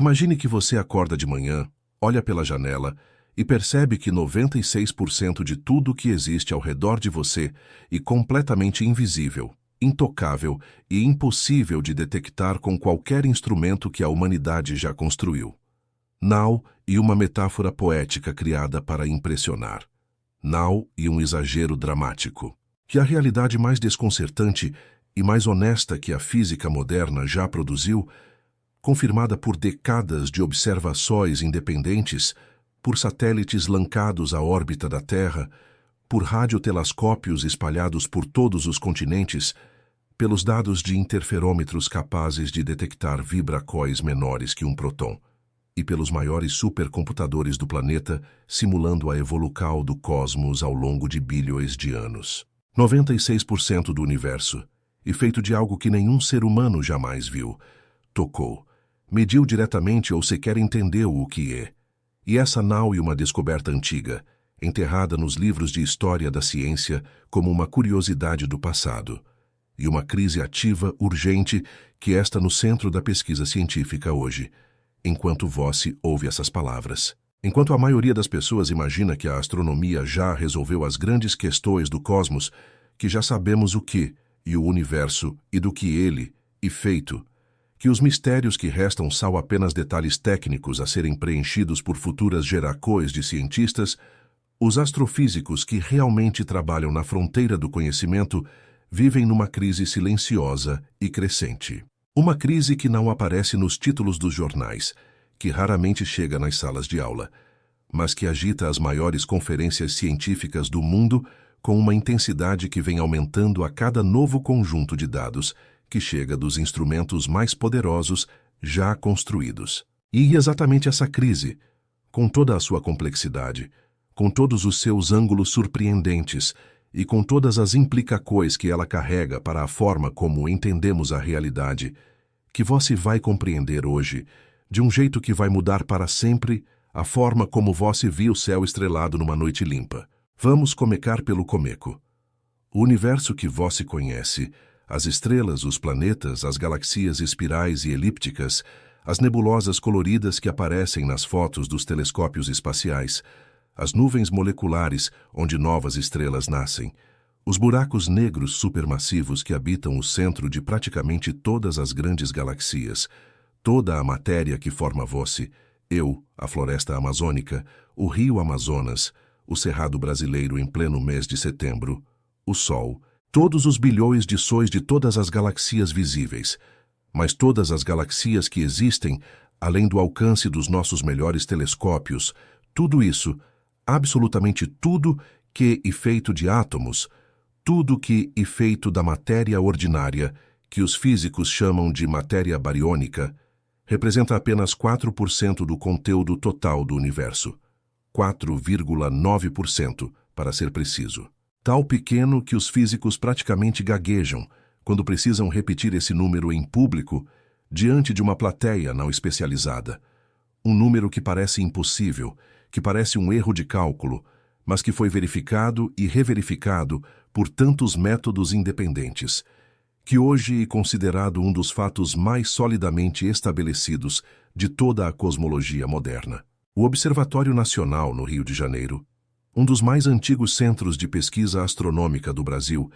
Imagine que você acorda de manhã, olha pela janela e percebe que 96% de tudo que existe ao redor de você é completamente invisível, intocável e impossível de detectar com qualquer instrumento que a humanidade já construiu. Now e uma metáfora poética criada para impressionar. Now e um exagero dramático. Que a realidade mais desconcertante e mais honesta que a física moderna já produziu, confirmada por décadas de observações independentes, por satélites lançados à órbita da Terra, por radiotelescópios espalhados por todos os continentes, pelos dados de interferômetros capazes de detectar vibracóis menores que um próton, e pelos maiores supercomputadores do planeta simulando a evolução do cosmos ao longo de bilhões de anos. 96% do universo, e feito de algo que nenhum ser humano jamais viu, tocou, mediu diretamente ou sequer entendeu o que é. E essa não é uma descoberta antiga, enterrada nos livros de história da ciência como uma curiosidade do passado, e uma crise ativa urgente que está no centro da pesquisa científica hoje, enquanto você ouve essas palavras. Enquanto a maioria das pessoas imagina que a astronomia já resolveu as grandes questões do cosmos, que já sabemos o que, e o universo, e do que ele, e feito, que os mistérios que restam são apenas detalhes técnicos a serem preenchidos por futuras gerações de cientistas, os astrofísicos que realmente trabalham na fronteira do conhecimento vivem numa crise silenciosa e crescente. Uma crise que não aparece nos títulos dos jornais, que raramente chega nas salas de aula, mas que agita as maiores conferências científicas do mundo com uma intensidade que vem aumentando a cada novo conjunto de dados que chega dos instrumentos mais poderosos já construídos. E exatamente essa crise, com toda a sua complexidade, com todos os seus ângulos surpreendentes e com todas as implicações que ela carrega para a forma como entendemos a realidade, que você vai compreender hoje, de um jeito que vai mudar para sempre a forma como você viu o céu estrelado numa noite limpa. Vamos começar pelo começo. O universo que você conhece, as estrelas, os planetas, as galaxias espirais e elípticas, as nebulosas coloridas que aparecem nas fotos dos telescópios espaciais, as nuvens moleculares onde novas estrelas nascem, os buracos negros supermassivos que habitam o centro de praticamente todas as grandes galaxias, toda a matéria que forma você, eu, a floresta amazônica, o rio Amazonas, o cerrado brasileiro em pleno mês de setembro, o Sol, todos os bilhões de sóis de todas as galaxias visíveis, mas todas as galaxias que existem, além do alcance dos nossos melhores telescópios, tudo isso, absolutamente tudo que é feito de átomos, tudo que é feito da matéria ordinária, que os físicos chamam de matéria bariônica, representa apenas 4% do conteúdo total do universo. 4,9%, para ser preciso. Tal pequeno que os físicos praticamente gaguejam quando precisam repetir esse número em público diante de uma plateia não especializada. Um número que parece impossível, que parece um erro de cálculo, mas que foi verificado e reverificado por tantos métodos independentes, que hoje é considerado um dos fatos mais solidamente estabelecidos de toda a cosmologia moderna. O Observatório Nacional, no Rio de Janeiro, um dos mais antigos centros de pesquisa astronômica do Brasil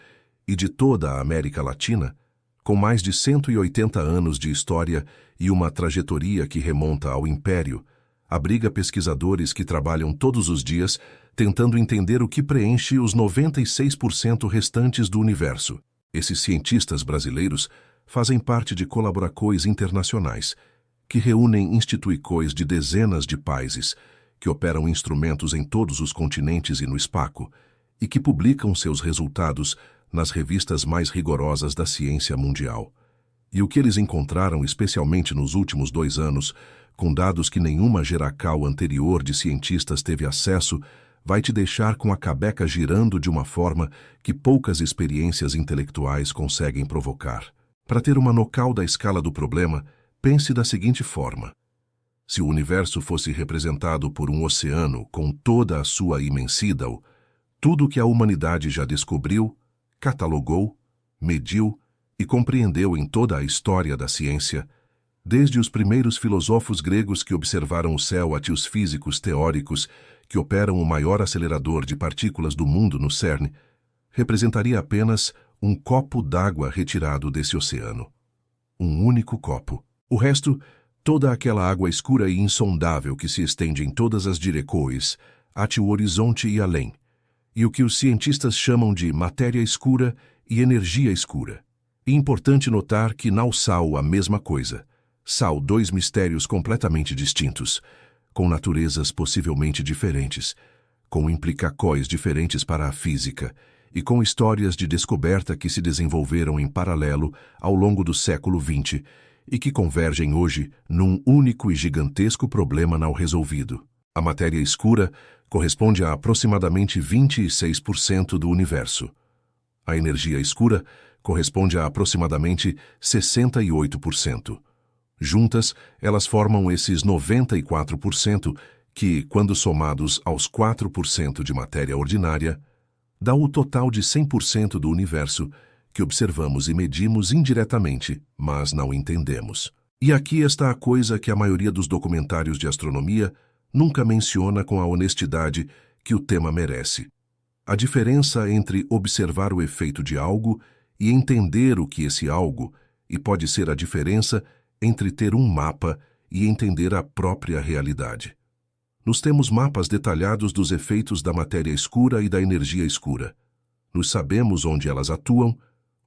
e de toda a América Latina, com mais de 180 anos de história e uma trajetória que remonta ao Império, abriga pesquisadores que trabalham todos os dias tentando entender o que preenche os 96% restantes do universo. Esses cientistas brasileiros fazem parte de colaborações internacionais, que reúnem instituições de dezenas de países, que operam instrumentos em todos os continentes e no espaço, e que publicam seus resultados nas revistas mais rigorosas da ciência mundial. E o que eles encontraram, especialmente nos últimos 2 anos, com dados que nenhuma geração anterior de cientistas teve acesso, vai te deixar com a cabeça girando de uma forma que poucas experiências intelectuais conseguem provocar. Para ter uma noção da escala do problema, pense da seguinte forma. Se o universo fosse representado por um oceano com toda a sua imensidão, tudo que a humanidade já descobriu, catalogou, mediu e compreendeu em toda a história da ciência, Desde os primeiros filósofos gregos que observaram o céu até os físicos teóricos que operam o maior acelerador de partículas do mundo no CERN, representaria apenas um copo d'água retirado desse oceano. Um único copo. O resto, toda aquela água escura e insondável que se estende em todas as direções, até o horizonte e além, e o que os cientistas chamam de matéria escura e energia escura. É importante notar que não são a mesma coisa. São dois mistérios completamente distintos, com naturezas possivelmente diferentes, com implicações diferentes para a física e com histórias de descoberta que se desenvolveram em paralelo ao longo do século XX e que convergem hoje num único e gigantesco problema não resolvido. A matéria escura corresponde a aproximadamente 26% do universo. A energia escura corresponde a aproximadamente 68%. Juntas, elas formam esses 94% que, quando somados aos 4% de matéria ordinária, dá o total de 100% do universo que observamos e medimos indiretamente, mas não entendemos. E aqui está a coisa que a maioria dos documentários de astronomia nunca menciona com a honestidade que o tema merece. A diferença entre observar o efeito de algo e entender o que esse algo, e pode ser a diferença entre ter um mapa e entender a própria realidade. Nós temos mapas detalhados dos efeitos da matéria escura e da energia escura. Nós sabemos onde elas atuam,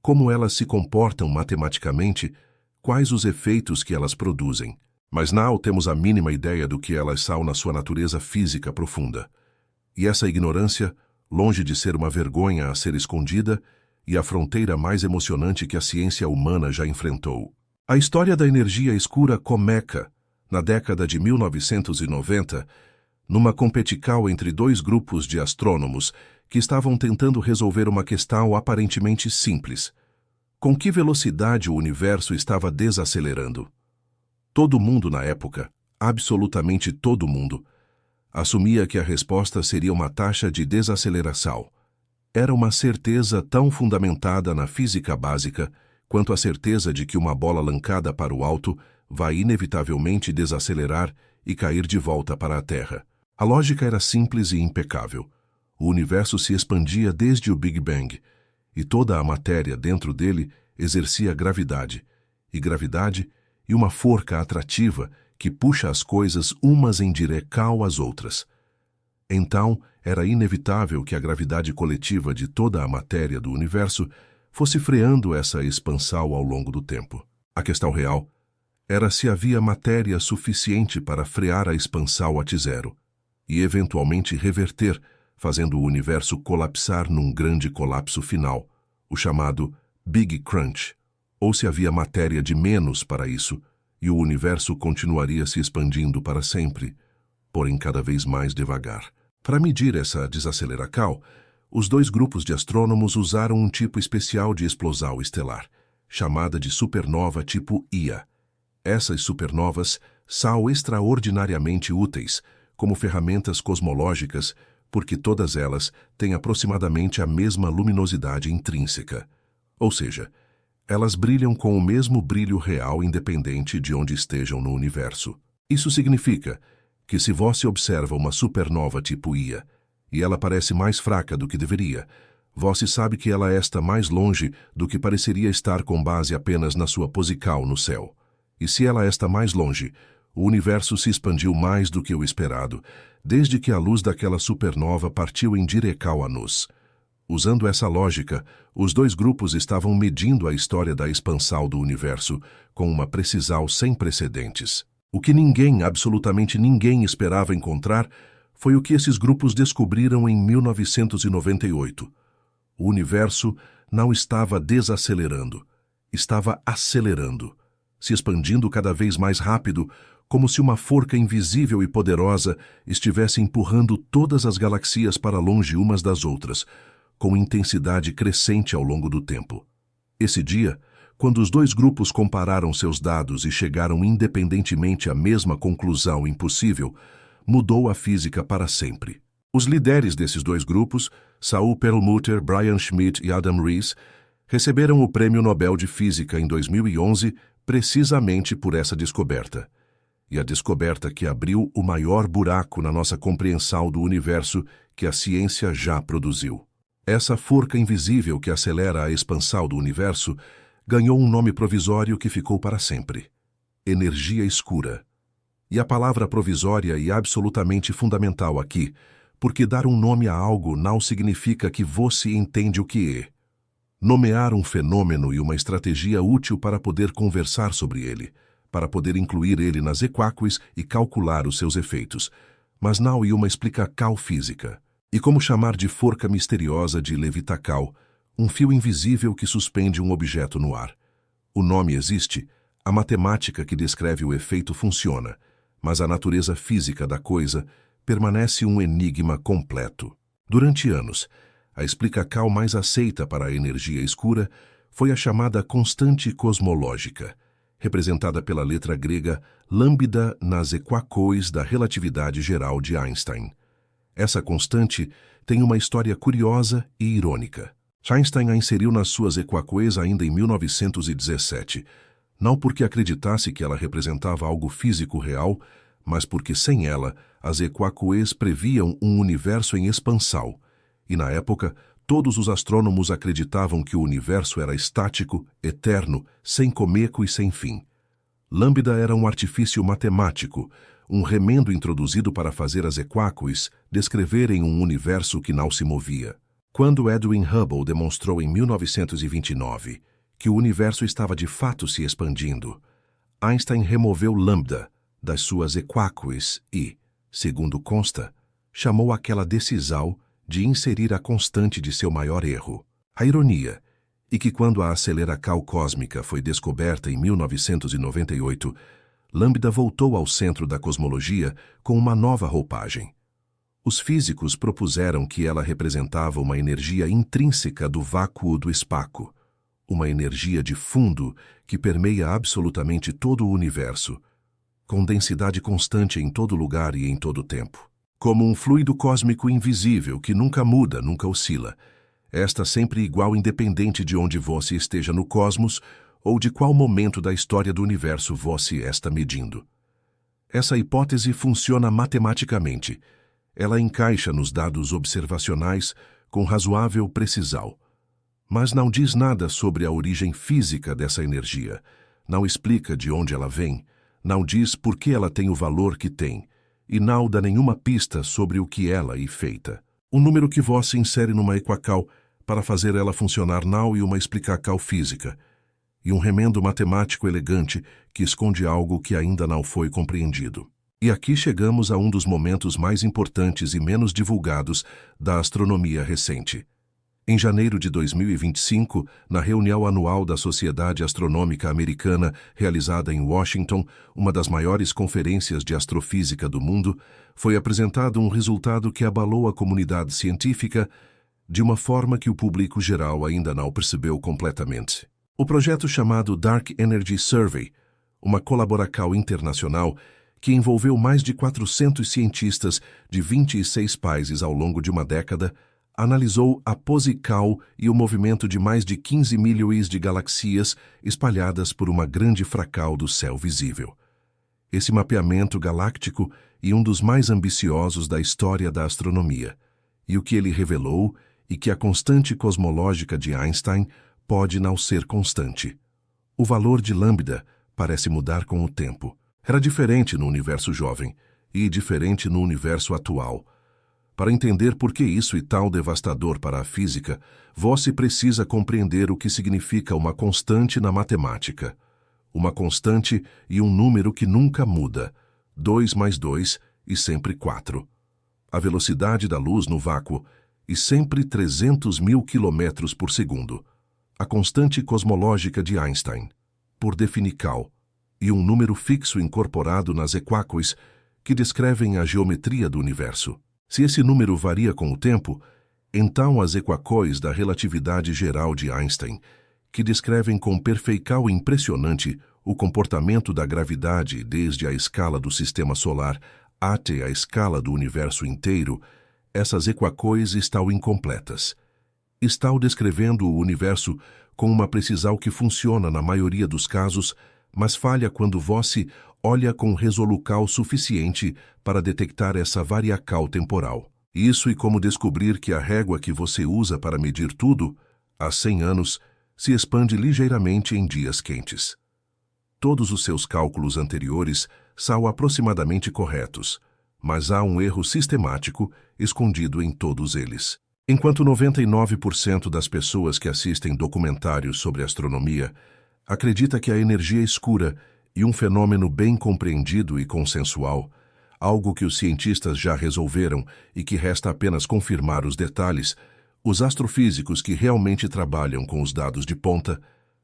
como elas se comportam matematicamente, quais os efeitos que elas produzem. Mas não temos a mínima ideia do que elas são na sua natureza física profunda. E essa ignorância, longe de ser uma vergonha a ser escondida, e a fronteira mais emocionante que a ciência humana já enfrentou. A história da energia escura começa, na década de 1990, numa competição entre dois grupos de astrônomos que estavam tentando resolver uma questão aparentemente simples. Com que velocidade o universo estava desacelerando? Todo mundo na época, absolutamente todo mundo, assumia que a resposta seria uma taxa de desaceleração. Era uma certeza tão fundamentada na física básica quanto a certeza de que uma bola lancada para o alto vai inevitavelmente desacelerar e cair de volta para a Terra. A lógica era simples e impecável. O universo se expandia desde o Big Bang, e toda a matéria dentro dele exercia gravidade, e uma força atrativa que puxa as coisas umas em direção às outras. Então, era inevitável que a gravidade coletiva de toda a matéria do universo fosse freando essa expansão ao longo do tempo. A questão real era se havia matéria suficiente para frear a expansão até zero e eventualmente reverter, fazendo o universo colapsar num grande colapso final, o chamado Big Crunch, ou se havia matéria de menos para isso e o universo continuaria se expandindo para sempre, porém cada vez mais devagar. Para medir essa desaceleração, os dois grupos de astrônomos usaram um tipo especial de explosão estelar, chamada de supernova tipo Ia. Essas supernovas são extraordinariamente úteis como ferramentas cosmológicas porque todas elas têm aproximadamente a mesma luminosidade intrínseca. Ou seja, elas brilham com o mesmo brilho real independente de onde estejam no universo. Isso significa que se você observa uma supernova tipo Ia e ela parece mais fraca do que deveria, você sabe que ela está mais longe do que pareceria estar com base apenas na sua posição no céu. E se ela está mais longe, o universo se expandiu mais do que o esperado, desde que a luz daquela supernova partiu em direção a nós. Usando essa lógica, os dois grupos estavam medindo a história da expansão do universo com uma precisão sem precedentes. O que ninguém, absolutamente ninguém, esperava encontrar foi o que esses grupos descobriram em 1998. O universo não estava desacelerando, estava acelerando, se expandindo cada vez mais rápido, como se uma forca invisível e poderosa estivesse empurrando todas as galaxias para longe umas das outras, com intensidade crescente ao longo do tempo. Esse dia, quando os dois grupos compararam seus dados e chegaram independentemente à mesma conclusão impossível, mudou a física para sempre. Os líderes desses dois grupos, Saul Perlmutter, Brian Schmidt e Adam Riess, receberam o Prêmio Nobel de Física em 2011 precisamente por essa descoberta. E a descoberta que abriu o maior buraco na nossa compreensão do universo que a ciência já produziu. Essa forca invisível que acelera a expansão do universo ganhou um nome provisório que ficou para sempre: energia escura. E a palavra provisória é absolutamente fundamental aqui, porque dar um nome a algo não significa que você entende o que é. Nomear um fenômeno e uma estratégia útil para poder conversar sobre ele, para poder incluir ele nas equações e calcular os seus efeitos, mas não uma explicação física. E como chamar de forca misteriosa de levitacal, um fio invisível que suspende um objeto no ar. O nome existe, a matemática que descreve o efeito funciona, mas a natureza física da coisa permanece um enigma completo. Durante anos, a explicação mais aceita para a energia escura foi a chamada constante cosmológica, representada pela letra grega lambda nas equações da relatividade geral de Einstein. Essa constante tem uma história curiosa e irônica. Einstein a inseriu nas suas equações ainda em 1917, não porque acreditasse que ela representava algo físico real, mas porque sem ela, as equações previam um universo em expansão, e na época, todos os astrônomos acreditavam que o universo era estático, eterno, sem começo e sem fim. Lambda era um artifício matemático, um remendo introduzido para fazer as equações descreverem um universo que não se movia. Quando Edwin Hubble demonstrou em 1929 que o universo estava de fato se expandindo, Einstein removeu lambda das suas equações e, segundo consta, chamou aquela decisão de inserir a constante de seu maior erro. A ironia é que quando a aceleração cósmica foi descoberta em 1998, lambda voltou ao centro da cosmologia com uma nova roupagem. Os físicos propuseram que ela representava uma energia intrínseca do vácuo do espaço, uma energia de fundo que permeia absolutamente todo o universo, com densidade constante em todo lugar e em todo tempo. Como um fluido cósmico invisível que nunca muda, nunca oscila. Esta sempre igual independente de onde você esteja no cosmos ou de qual momento da história do universo você está medindo. Essa hipótese funciona matematicamente. Ela encaixa nos dados observacionais com razoável precisão, mas não diz nada sobre a origem física dessa energia, não explica de onde ela vem, não diz por que ela tem o valor que tem, e não dá nenhuma pista sobre o que ela é feita. O número que você insere numa equação para fazer ela funcionar não é uma explicação física, e um remendo matemático elegante que esconde algo que ainda não foi compreendido. E aqui chegamos a um dos momentos mais importantes e menos divulgados da astronomia recente. Em janeiro de 2025, na reunião anual da Sociedade Astronômica Americana, realizada em Washington, uma das maiores conferências de astrofísica do mundo, foi apresentado um resultado que abalou a comunidade científica de uma forma que o público geral ainda não percebeu completamente. O projeto chamado Dark Energy Survey, uma colaboração internacional que envolveu mais de 400 cientistas de 26 países ao longo de uma década, analisou a posição e o movimento de mais de 15 milhões de galáxias espalhadas por uma grande fractal do céu visível. Esse mapeamento galáctico é um dos mais ambiciosos da história da astronomia, e o que ele revelou é que a constante cosmológica de Einstein pode não ser constante. O valor de lambda parece mudar com o tempo. Era diferente no universo jovem e diferente no universo atual. Para entender por que isso é tão devastador para a física, você precisa compreender o que significa uma constante na matemática. Uma constante e um número que nunca muda. 2 mais 2 e sempre 4. A velocidade da luz no vácuo é sempre 300 mil quilômetros por segundo. A constante cosmológica de Einstein, por definição, e um número fixo incorporado nas equações que descrevem a geometria do universo. Se esse número varia com o tempo, então as equações da relatividade geral de Einstein, que descrevem com perfeição impressionante o comportamento da gravidade desde a escala do sistema solar até a escala do universo inteiro, essas equações estão incompletas. Estão descrevendo o universo com uma precisão que funciona na maioria dos casos, mas falha quando você olha com resolucal suficiente para detectar essa variacal temporal. Isso e como descobrir que a régua que você usa para medir tudo, há 100 anos, se expande ligeiramente em dias quentes. Todos os seus cálculos anteriores são aproximadamente corretos, mas há um erro sistemático escondido em todos eles. Enquanto 99% das pessoas que assistem documentários sobre astronomia acredita que a energia escura é um fenômeno bem compreendido e consensual, algo que os cientistas já resolveram e que resta apenas confirmar os detalhes, os astrofísicos que realmente trabalham com os dados de ponta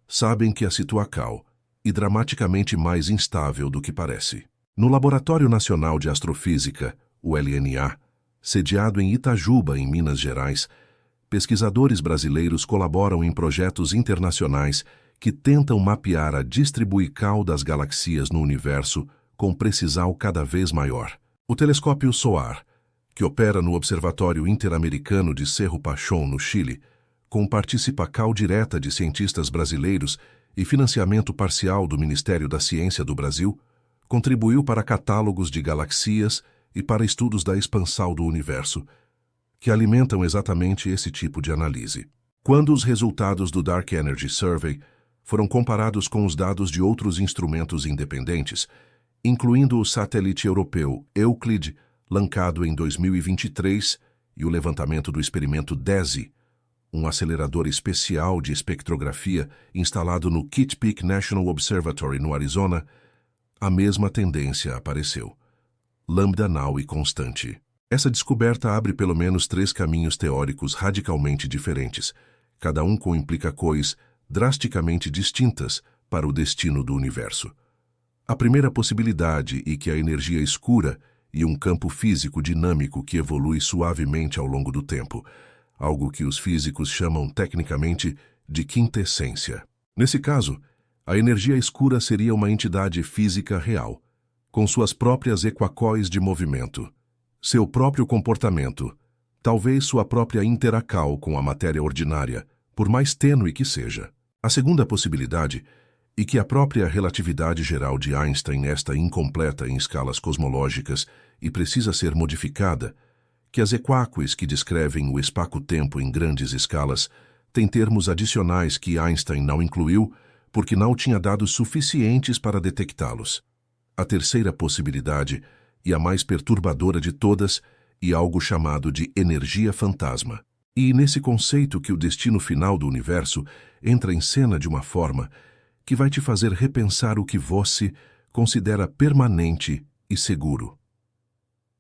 sabem que a situação é dramaticamente mais instável do que parece. No Laboratório Nacional de Astrofísica, o LNA, sediado em Itajuba, em Minas Gerais, pesquisadores brasileiros colaboram em projetos internacionais que tentam mapear a distribuição das galaxias no universo com precisão cada vez maior. O telescópio SOAR, que opera no Observatório Interamericano de Cerro Pachón, no Chile, com participação direta de cientistas brasileiros e financiamento parcial do Ministério da Ciência do Brasil, contribuiu para catálogos de galaxias e para estudos da expansão do universo, que alimentam exatamente esse tipo de análise. Quando os resultados do Dark Energy Survey foram comparados com os dados de outros instrumentos independentes, incluindo o satélite europeu Euclid, lançado em 2023, e o levantamento do experimento DESI, um acelerador especial de espectrografia instalado no Kitt Peak National Observatory, no Arizona, a mesma tendência apareceu. Lambda-Now e constante. Essa descoberta abre pelo menos 3 caminhos teóricos radicalmente diferentes, cada um com implicações drasticamente distintas para o destino do universo. A primeira possibilidade é que a energia escura e um campo físico dinâmico que evolui suavemente ao longo do tempo, algo que os físicos chamam tecnicamente de quintessência. Nesse caso, a energia escura seria uma entidade física real, com suas próprias equações de movimento, seu próprio comportamento, talvez sua própria interação com a matéria ordinária, por mais tênue que seja. A segunda possibilidade é que a própria relatividade geral de Einstein está incompleta em escalas cosmológicas e precisa ser modificada, que as equações que descrevem o espaço-tempo em grandes escalas têm termos adicionais que Einstein não incluiu porque não tinha dados suficientes para detectá-los. A terceira possibilidade, e a mais perturbadora de todas, é algo chamado de energia fantasma. E nesse conceito que o destino final do universo entra em cena de uma forma que vai te fazer repensar o que você considera permanente e seguro.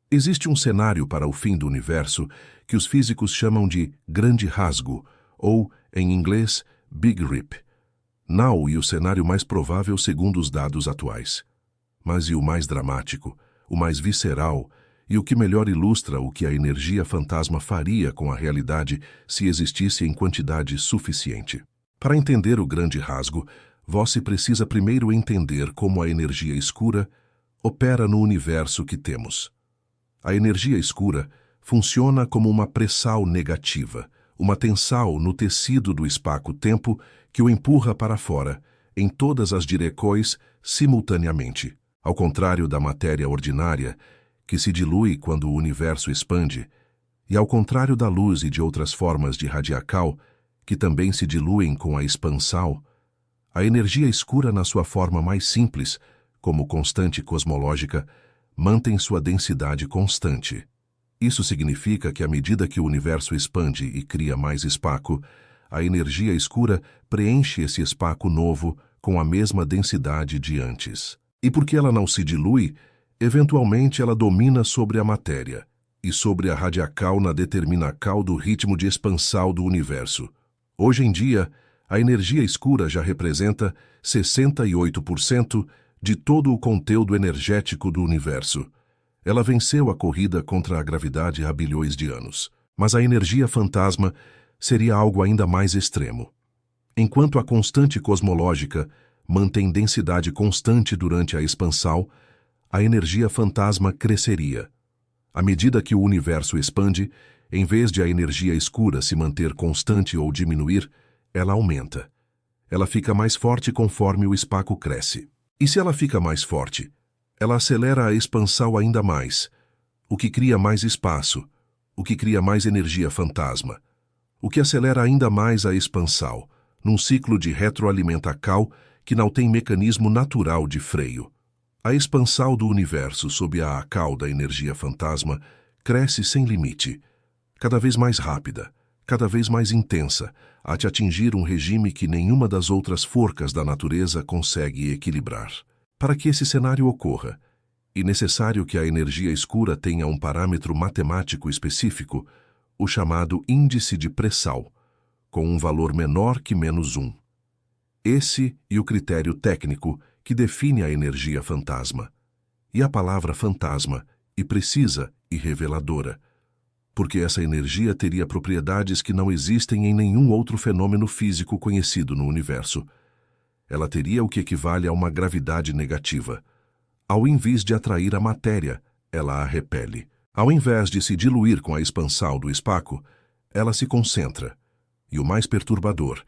Existe um cenário para o fim do universo que os físicos chamam de grande rasgo, ou, em inglês, Big Rip. Não é o cenário mais provável segundo os dados atuais. Mas e o mais dramático, o mais visceral, e o que melhor ilustra o que a energia fantasma faria com a realidade se existisse em quantidade suficiente. Para entender o grande rasgo, você precisa primeiro entender como a energia escura opera no universo que temos. A energia escura funciona como uma pressão negativa, uma tensão no tecido do espaço-tempo que o empurra para fora, em todas as direções, simultaneamente. Ao contrário da matéria ordinária, que se dilui quando o universo expande, e ao contrário da luz e de outras formas de radiação, que também se diluem com a expansão, a energia escura na sua forma mais simples, como constante cosmológica, mantém sua densidade constante. Isso significa que à medida que o universo expande e cria mais espaço, a energia escura preenche esse espaço novo com a mesma densidade de antes. E porque ela não se dilui, eventualmente ela domina sobre a matéria e sobre a radiação na determinação do ritmo de expansão do universo. Hoje em dia, a energia escura já representa 68% de todo o conteúdo energético do universo. Ela venceu a corrida contra a gravidade há bilhões de anos. Mas a energia fantasma seria algo ainda mais extremo. Enquanto a constante cosmológica mantém densidade constante durante a expansão, a energia fantasma cresceria. À medida que o universo expande, em vez de a energia escura se manter constante ou diminuir, ela aumenta. Ela fica mais forte conforme o espaço cresce. E se ela fica mais forte, ela acelera a expansão ainda mais, o que cria mais espaço, o que cria mais energia fantasma, o que acelera ainda mais a expansão, num ciclo de retroalimentação que não tem mecanismo natural de freio. A expansão do universo sob a acal da energia fantasma cresce sem limite, cada vez mais rápida, cada vez mais intensa, até atingir um regime que nenhuma das outras forcas da natureza consegue equilibrar. Para que esse cenário ocorra, é necessário que a energia escura tenha um parâmetro matemático específico, o chamado índice de pressão, com um valor menor que -1. Esse é o critério técnico que define a energia fantasma. E a palavra fantasma é precisa e reveladora, porque essa energia teria propriedades que não existem em nenhum outro fenômeno físico conhecido no universo. Ela teria o que equivale a uma gravidade negativa. Ao invés de atrair a matéria, ela a repele. Ao invés de se diluir com a expansão do espaço, ela se concentra. E o mais perturbador,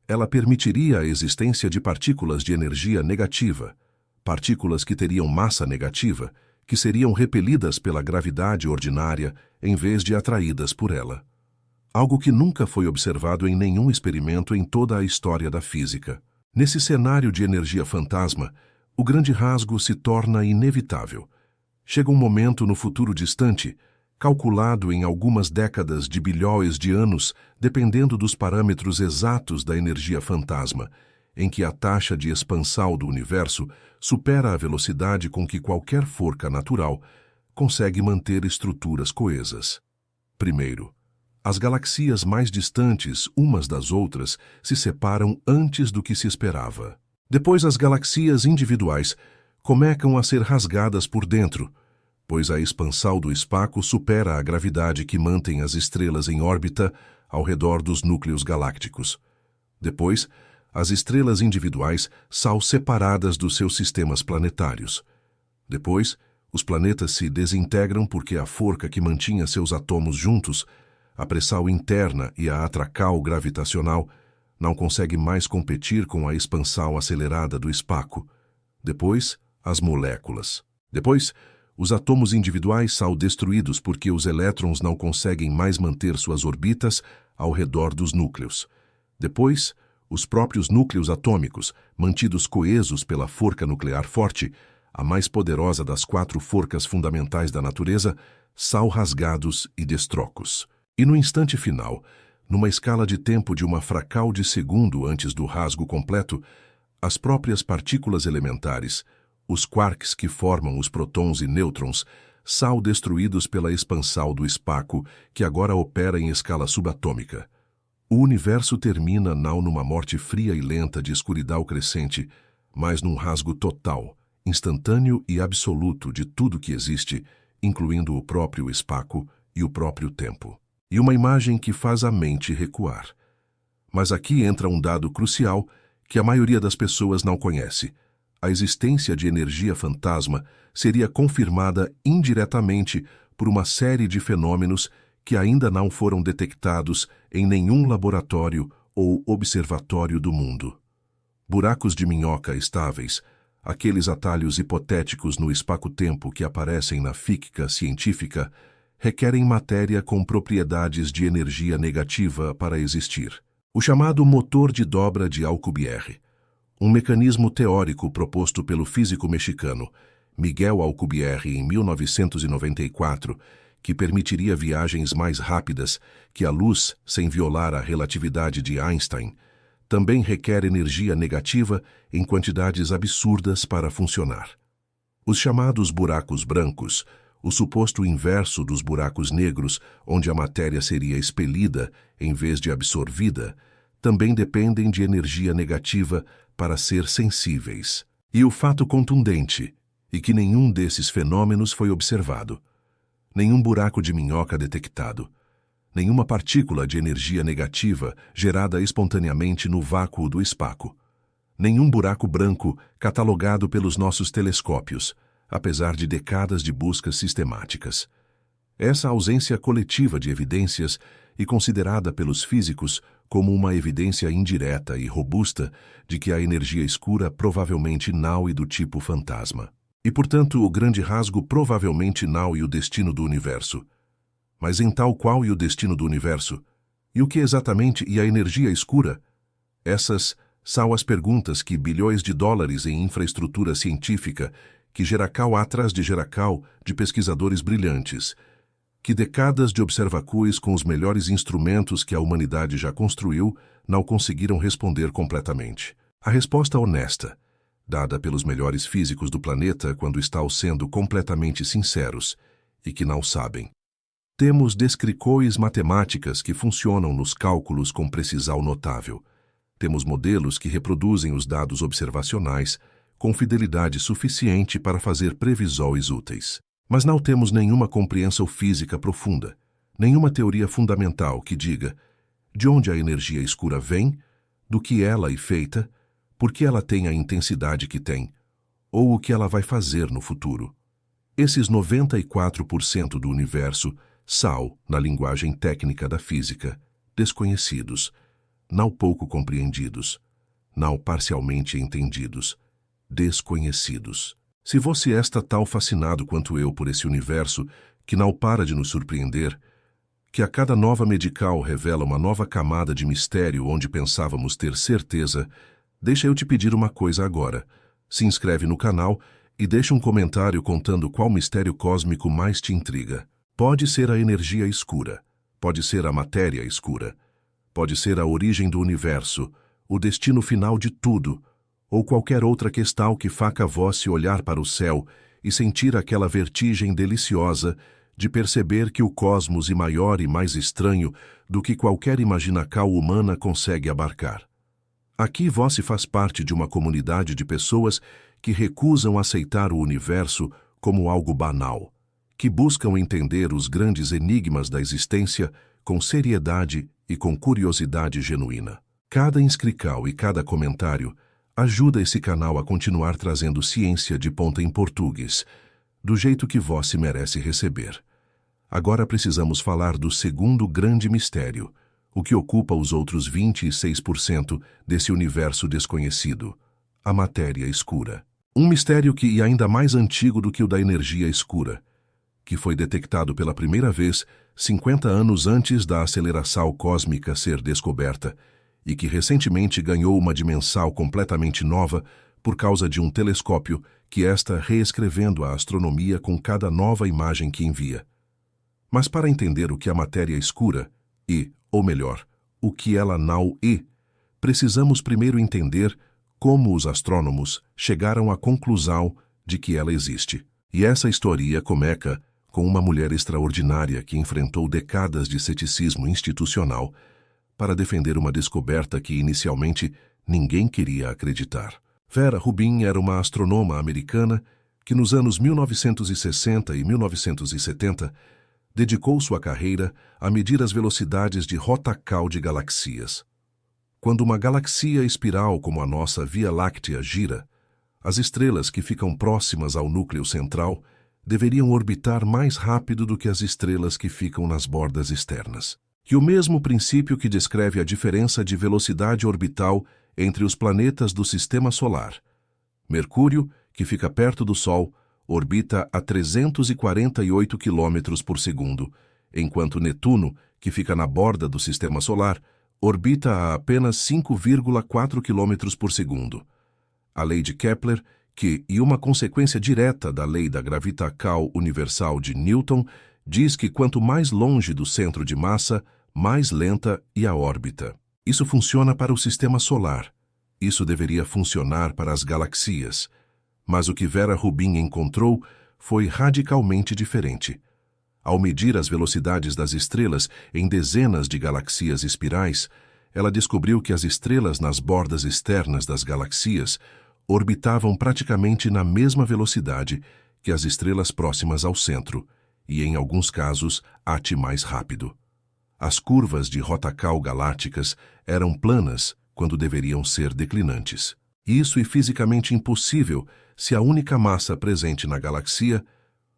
ela permitiria a existência de partículas de energia negativa, partículas que teriam massa negativa, que seriam repelidas pela gravidade ordinária em vez de atraídas por ela. Algo que nunca foi observado em nenhum experimento em toda a história da física. Nesse cenário de energia fantasma, o grande rasgo se torna inevitável. Chega um momento no futuro distante, calculado em algumas décadas de bilhões de anos, dependendo dos parâmetros exatos da energia fantasma, em que a taxa de expansão do universo supera a velocidade com que qualquer forca natural consegue manter estruturas coesas. Primeiro, as galaxias mais distantes umas das outras se separam antes do que se esperava. Depois, as galaxias individuais começam a ser rasgadas por dentro, pois a expansão do espaço supera a gravidade que mantém as estrelas em órbita ao redor dos núcleos galácticos. Depois, as estrelas individuais são separadas dos seus sistemas planetários. Depois, os planetas se desintegram porque a forca que mantinha seus átomos juntos, a pressão interna e a atração gravitacional, não consegue mais competir com a expansão acelerada do espaço. Depois, as moléculas. Depois, os átomos individuais são destruídos porque os elétrons não conseguem mais manter suas orbitas ao redor dos núcleos. Depois, os próprios núcleos atômicos, mantidos coesos pela forca nuclear forte, a mais poderosa das 4 forcas fundamentais da natureza, são rasgados e destrocos. E no instante final, numa escala de tempo de uma fractal de segundo antes do rasgo completo, as próprias partículas elementares, os quarks que formam os prótons e nêutrons, são destruídos pela expansão do espaço que agora opera em escala subatômica. O universo termina não numa morte fria e lenta de escuridão crescente, mas num rasgo total, instantâneo e absoluto de tudo que existe, incluindo o próprio espaço e o próprio tempo. E uma imagem que faz a mente recuar. Mas aqui entra um dado crucial que a maioria das pessoas não conhece. A existência de energia fantasma seria confirmada indiretamente por uma série de fenômenos que ainda não foram detectados em nenhum laboratório ou observatório do mundo. Buracos de minhoca estáveis, aqueles atalhos hipotéticos no espaço-tempo que aparecem na física científica, requerem matéria com propriedades de energia negativa para existir. O chamado motor de dobra de Alcubierre, um mecanismo teórico proposto pelo físico mexicano Miguel Alcubierre em 1994, que permitiria viagens mais rápidas que a luz sem violar a relatividade de Einstein, também requer energia negativa em quantidades absurdas para funcionar. Os chamados buracos brancos, o suposto inverso dos buracos negros, onde a matéria seria expelida em vez de absorvida, também dependem de energia negativa para ser sensíveis. E o fato contundente é que nenhum desses fenômenos foi observado. Nenhum buraco de minhoca detectado. Nenhuma partícula de energia negativa gerada espontaneamente no vácuo do espaço. Nenhum buraco branco catalogado pelos nossos telescópios, apesar de décadas de buscas sistemáticas. Essa ausência coletiva de evidências é considerada pelos físicos como uma evidência indireta e robusta de que a energia escura provavelmente não é do tipo fantasma. E, portanto, o grande rasgo provavelmente não é o destino do universo. Mas em tal qual é o destino do universo? E o que exatamente é a energia escura? Essas são as perguntas que bilhões de dólares em infraestrutura científica, que geracal atrás de geracal de pesquisadores brilhantes, que décadas de observações com os melhores instrumentos que a humanidade já construiu, não conseguiram responder completamente. A resposta honesta, dada pelos melhores físicos do planeta quando estão sendo completamente sinceros, e que não sabem. Temos descrições matemáticas que funcionam nos cálculos com precisão notável. Temos modelos que reproduzem os dados observacionais com fidelidade suficiente para fazer previsões úteis. Mas não temos nenhuma compreensão física profunda, nenhuma teoria fundamental que diga de onde a energia escura vem, do que ela é feita, por que ela tem a intensidade que tem, ou o que ela vai fazer no futuro. Esses 94% do universo são, na linguagem técnica da física, desconhecidos, não pouco compreendidos, não parcialmente entendidos, desconhecidos. Se você está tão fascinado quanto eu por esse universo que não para de nos surpreender, que a cada nova medical revela uma nova camada de mistério onde pensávamos ter certeza, deixa eu te pedir uma coisa agora. Se inscreve no canal e deixa um comentário contando qual mistério cósmico mais te intriga. Pode ser a energia escura, pode ser a matéria escura, pode ser a origem do universo, o destino final de tudo, ou qualquer outra questão que faça você olhar para o céu e sentir aquela vertigem deliciosa de perceber que o cosmos é maior e mais estranho do que qualquer imaginação humana consegue abarcar. Aqui você faz parte de uma comunidade de pessoas que recusam aceitar o universo como algo banal, que buscam entender os grandes enigmas da existência com seriedade e com curiosidade genuína. Cada inscrição e cada comentário ajuda esse canal a continuar trazendo ciência de ponta em português, do jeito que você merece receber. Agora precisamos falar do segundo grande mistério, o que ocupa os outros 26% desse universo desconhecido, a matéria escura. Um mistério que é ainda mais antigo do que o da energia escura, que foi detectado pela primeira vez 50 anos antes da aceleração cósmica ser descoberta, e que recentemente ganhou uma dimensão completamente nova por causa de um telescópio que está reescrevendo a astronomia com cada nova imagem que envia. Mas para entender o que a matéria escura e, ou melhor, o que ela não é, precisamos primeiro entender como os astrônomos chegaram à conclusão de que ela existe. E essa história começa com uma mulher extraordinária que enfrentou décadas de ceticismo institucional para defender uma descoberta que inicialmente ninguém queria acreditar. Vera Rubin era uma astrônoma americana que nos anos 1960 e 1970 dedicou sua carreira a medir as velocidades de rotacal de galaxias. Quando uma galaxia espiral como a nossa Via Láctea gira, as estrelas que ficam próximas ao núcleo central deveriam orbitar mais rápido do que as estrelas que ficam nas bordas externas. E o mesmo princípio que descreve a diferença de velocidade orbital entre os planetas do Sistema Solar. Mercúrio, que fica perto do Sol, orbita a 348 km por segundo, enquanto Netuno, que fica na borda do Sistema Solar, orbita a apenas 5,4 km por segundo. A lei de Kepler, que é uma consequência direta da lei da gravitação universal de Newton, diz que quanto mais longe do centro de massa, mais lenta é a órbita. Isso funciona para o Sistema Solar. Isso deveria funcionar para as galaxias. Mas o que Vera Rubin encontrou foi radicalmente diferente. Ao medir as velocidades das estrelas em dezenas de galaxias espirais, ela descobriu que as estrelas nas bordas externas das galaxias orbitavam praticamente na mesma velocidade que as estrelas próximas ao centro, e em alguns casos, até mais rápido. As curvas de rotacal galácticas eram planas quando deveriam ser declinantes. Isso é fisicamente impossível se a única massa presente na galáxia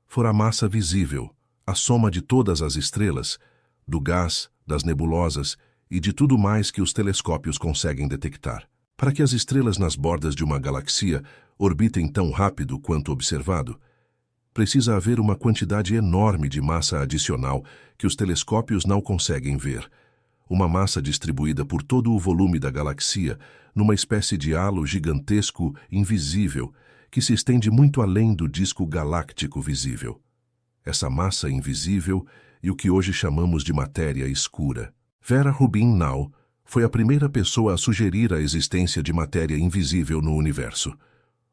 for a massa visível, a soma de todas as estrelas, do gás, das nebulosas e de tudo mais que os telescópios conseguem detectar. Para que as estrelas nas bordas de uma galáxia orbitem tão rápido quanto observado, precisa haver uma quantidade enorme de massa adicional que os telescópios não conseguem ver. Uma massa distribuída por todo o volume da galáxia numa espécie de halo gigantesco invisível que se estende muito além do disco galáctico visível. Essa massa invisível e o que hoje chamamos de matéria escura. Vera Rubin-Nau foi a primeira pessoa a sugerir a existência de matéria invisível no universo.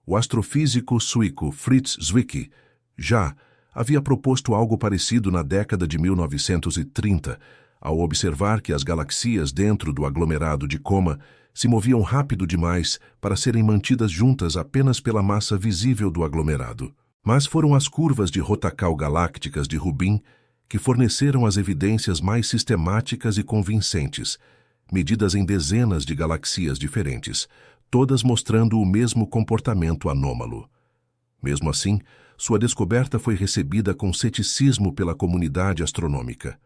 O astrofísico suíco Fritz Zwicky já havia proposto algo parecido na década de 1930, ao observar que as galaxias dentro do aglomerado de Coma se moviam rápido demais para serem mantidas juntas apenas pela massa visível do aglomerado. Mas foram as curvas de Rotacal galácticas de Rubin que forneceram as evidências mais sistemáticas e convincentes, medidas em dezenas de galaxias diferentes, todas mostrando o mesmo comportamento anômalo. Mesmo assim, sua descoberta foi recebida com ceticismo pela comunidade astronômica.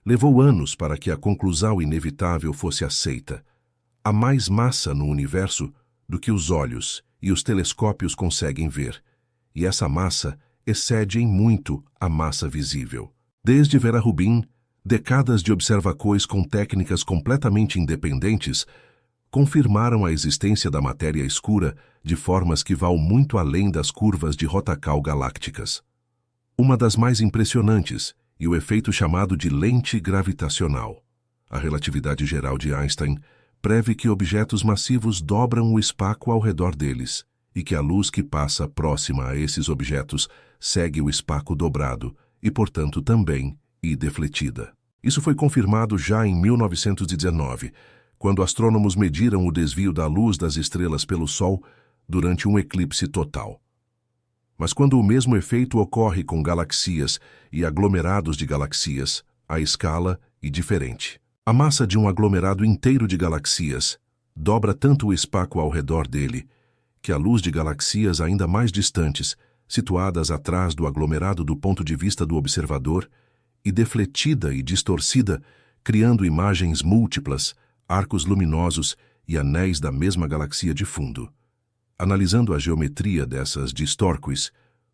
Levou anos para que a conclusão inevitável fosse aceita. Há mais massa no universo do que os olhos e os telescópios conseguem ver, e essa massa excede em muito a massa visível. Desde Vera Rubin, décadas de observações com técnicas completamente independentes confirmaram a existência da matéria escura de formas que vão muito além das curvas de Rotacal galácticas. Uma das mais impressionantes e o efeito chamado de lente gravitacional. A relatividade geral de Einstein prevê que objetos massivos dobram o espaço ao redor deles e que a luz que passa próxima a esses objetos segue o espaço dobrado e, portanto, também defletida. Isso foi confirmado já em 1919, quando astrônomos mediram o desvio da luz das estrelas pelo Sol durante um eclipse total. Mas quando o mesmo efeito ocorre com galaxias e aglomerados de galaxias, a escala é diferente. A massa de um aglomerado inteiro de galaxias dobra tanto o espaço ao redor dele, que a luz de galaxias ainda mais distantes, situadas atrás do aglomerado do ponto de vista do observador, e defletida e distorcida, criando imagens múltiplas, arcos luminosos e anéis da mesma galaxia de fundo. Analisando a geometria dessas distorques,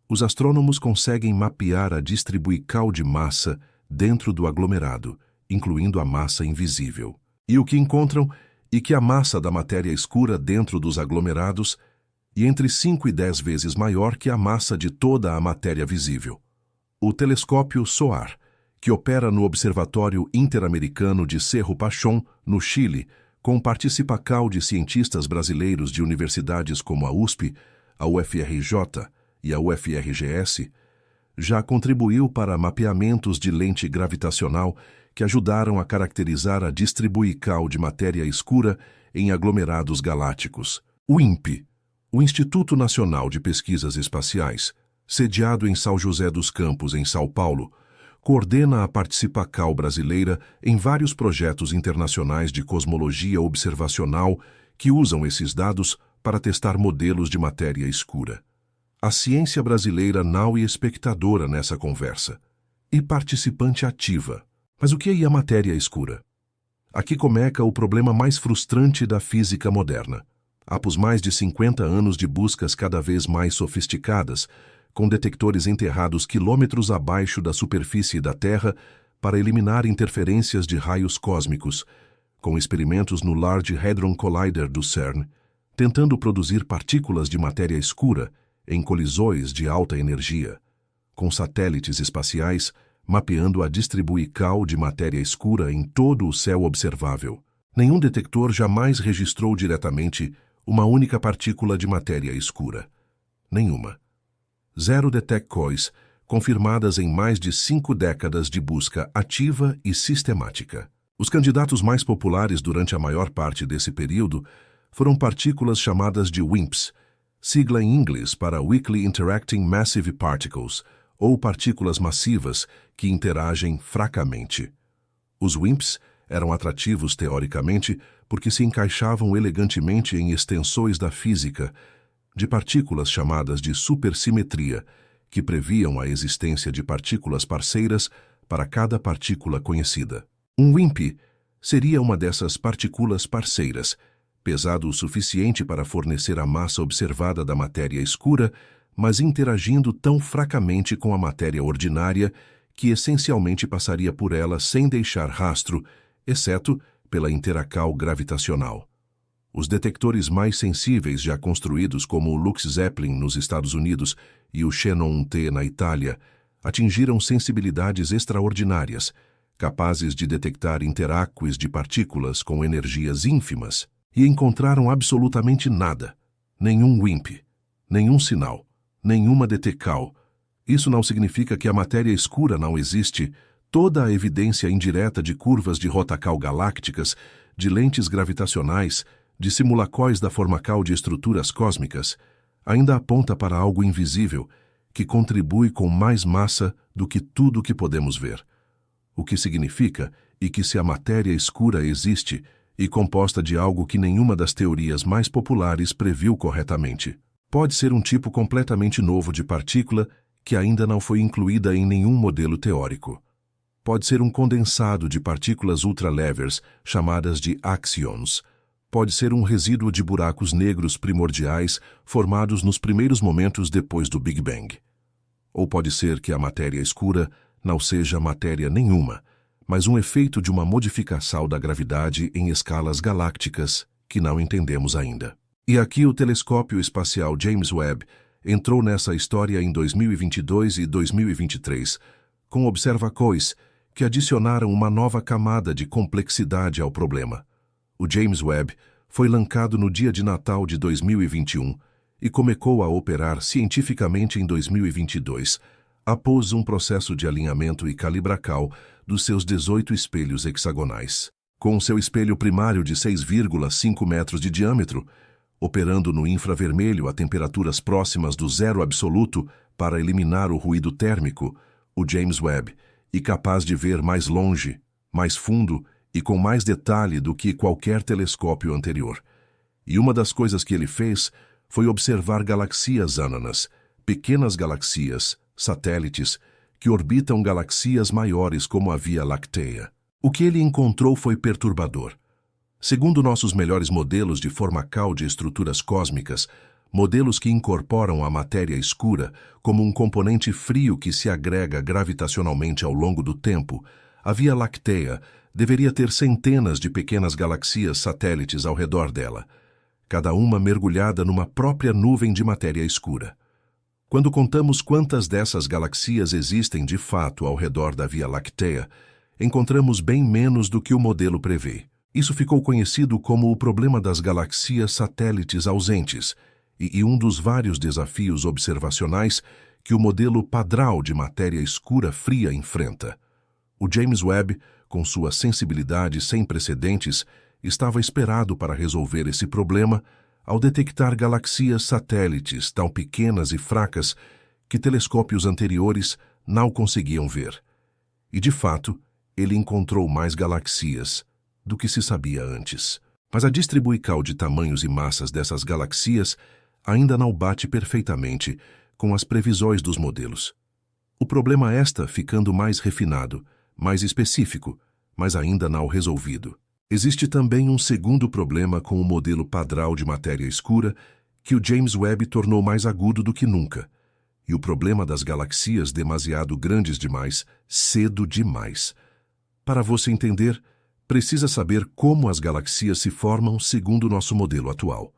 os astrônomos conseguem mapear a distribuição de massa dentro do aglomerado, incluindo a massa invisível. E o que encontram é que a massa da matéria escura dentro dos aglomerados é entre 5 e 10 vezes maior que a massa de toda a matéria visível. O telescópio SOAR, que opera no Observatório Interamericano de Cerro Pachón, no Chile, com participação de cientistas brasileiros de universidades como a USP, a UFRJ e a UFRGS, já contribuiu para mapeamentos de lente gravitacional que ajudaram a caracterizar a distribuição de matéria escura em aglomerados galácticos. O INPE, o Instituto Nacional de Pesquisas Espaciais, sediado em São José dos Campos, em São Paulo, coordena a participação brasileira em vários projetos internacionais de cosmologia observacional que usam esses dados para testar modelos de matéria escura. A ciência brasileira não é espectadora nessa conversa, e participante ativa. Mas o que é a matéria escura? Aqui começa o problema mais frustrante da física moderna. Após mais de 50 anos de buscas cada vez mais sofisticadas, com detectores enterrados quilômetros abaixo da superfície da Terra para eliminar interferências de raios cósmicos, com experimentos no Large Hadron Collider do CERN, tentando produzir partículas de matéria escura em colisões de alta energia, com satélites espaciais mapeando a distribuição de matéria escura em todo o céu observável. Nenhum detector jamais registrou diretamente uma única partícula de matéria escura. Nenhuma. 0 detecções confirmadas em mais de 5 décadas de busca ativa e sistemática. Os candidatos mais populares durante a maior parte desse período foram partículas chamadas de WIMPs, sigla em inglês para Weakly Interacting Massive Particles, ou partículas massivas que interagem fracamente. Os WIMPs eram atrativos teoricamente porque se encaixavam elegantemente em extensões da física, de partículas chamadas de supersimetria, que previam a existência de partículas parceiras para cada partícula conhecida. Um WIMP seria uma dessas partículas parceiras, pesado o suficiente para fornecer a massa observada da matéria escura, mas interagindo tão fracamente com a matéria ordinária que essencialmente passaria por ela sem deixar rastro, exceto pela interacal gravitacional. Os detectores mais sensíveis já construídos, como o Lux Zeppelin nos Estados Unidos e o Xenon 1T na Itália, atingiram sensibilidades extraordinárias, capazes de detectar interáquis de partículas com energias ínfimas, e encontraram absolutamente nada, nenhum WIMP, nenhum sinal, nenhuma DTCAL. Isso não significa que a matéria escura não existe. Toda a evidência indireta de curvas de rotacal galácticas, de lentes gravitacionais, de simulacróis da formacal de estruturas cósmicas, ainda aponta para algo invisível que contribui com mais massa do que tudo que podemos ver. O que significa que se a matéria escura existe e composta de algo que nenhuma das teorias mais populares previu corretamente, pode ser um tipo completamente novo de partícula que ainda não foi incluída em nenhum modelo teórico. Pode ser um condensado de partículas ultraleves chamadas de axions. Pode ser um resíduo de buracos negros primordiais formados nos primeiros momentos depois do Big Bang. Ou pode ser que a matéria escura não seja matéria nenhuma, mas um efeito de uma modificação da gravidade em escalas galácticas que não entendemos ainda. E aqui o telescópio espacial James Webb entrou nessa história em 2022 e 2023, com observações que adicionaram uma nova camada de complexidade ao problema. O James Webb foi lançado no dia de Natal de 2021 e começou a operar cientificamente em 2022, após um processo de alinhamento e calibração dos seus 18 espelhos hexagonais. Com seu espelho primário de 6,5 metros de diâmetro, operando no infravermelho a temperaturas próximas do zero absoluto para eliminar o ruído térmico, o James Webb é capaz de ver mais longe, mais fundo e com mais detalhe do que qualquer telescópio anterior. E uma das coisas que ele fez foi observar galaxias ânanas, pequenas galaxias, satélites, que orbitam galaxias maiores como a Via Láctea. O que ele encontrou foi perturbador. Segundo nossos melhores modelos de formacal de estruturas cósmicas, modelos que incorporam a matéria escura como um componente frio que se agrega gravitacionalmente ao longo do tempo, a Via Láctea deveria ter centenas de pequenas galaxias satélites ao redor dela, cada uma mergulhada numa própria nuvem de matéria escura. Quando contamos quantas dessas galaxias existem de fato ao redor da Via Láctea, encontramos bem menos do que o modelo prevê. Isso ficou conhecido como o problema das galaxias satélites ausentes e um dos vários desafios observacionais que o modelo padrão de matéria escura fria enfrenta. O James Webb, com sua sensibilidade sem precedentes, estava esperado para resolver esse problema ao detectar galaxias satélites tão pequenas e fracas que telescópios anteriores não conseguiam ver. E, de fato, ele encontrou mais galaxias do que se sabia antes. Mas a distribuição de tamanhos e massas dessas galaxias ainda não bate perfeitamente com as previsões dos modelos. O problema está ficando mais refinado, mais específico, mas ainda não resolvido. Existe também um segundo problema com o modelo padrão de matéria escura que o James Webb tornou mais agudo do que nunca, e o problema das galaxias demasiado grandes demais, cedo demais. Para você entender, precisa saber como as galaxias se formam segundo o nosso modelo atual.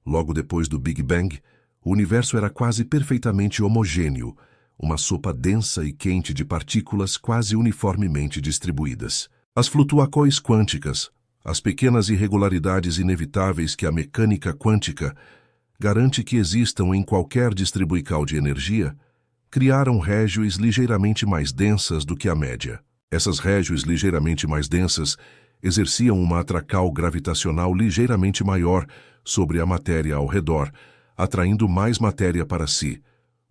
Logo depois do Big Bang, o universo era quase perfeitamente homogêneo, uma sopa densa e quente de partículas quase uniformemente distribuídas. As flutuações quânticas, as pequenas irregularidades inevitáveis que a mecânica quântica garante que existam em qualquer distribuição de energia, criaram régios ligeiramente mais densas do que a média. Essas régios ligeiramente mais densas exerciam uma atração gravitacional ligeiramente maior sobre a matéria ao redor, atraindo mais matéria para si,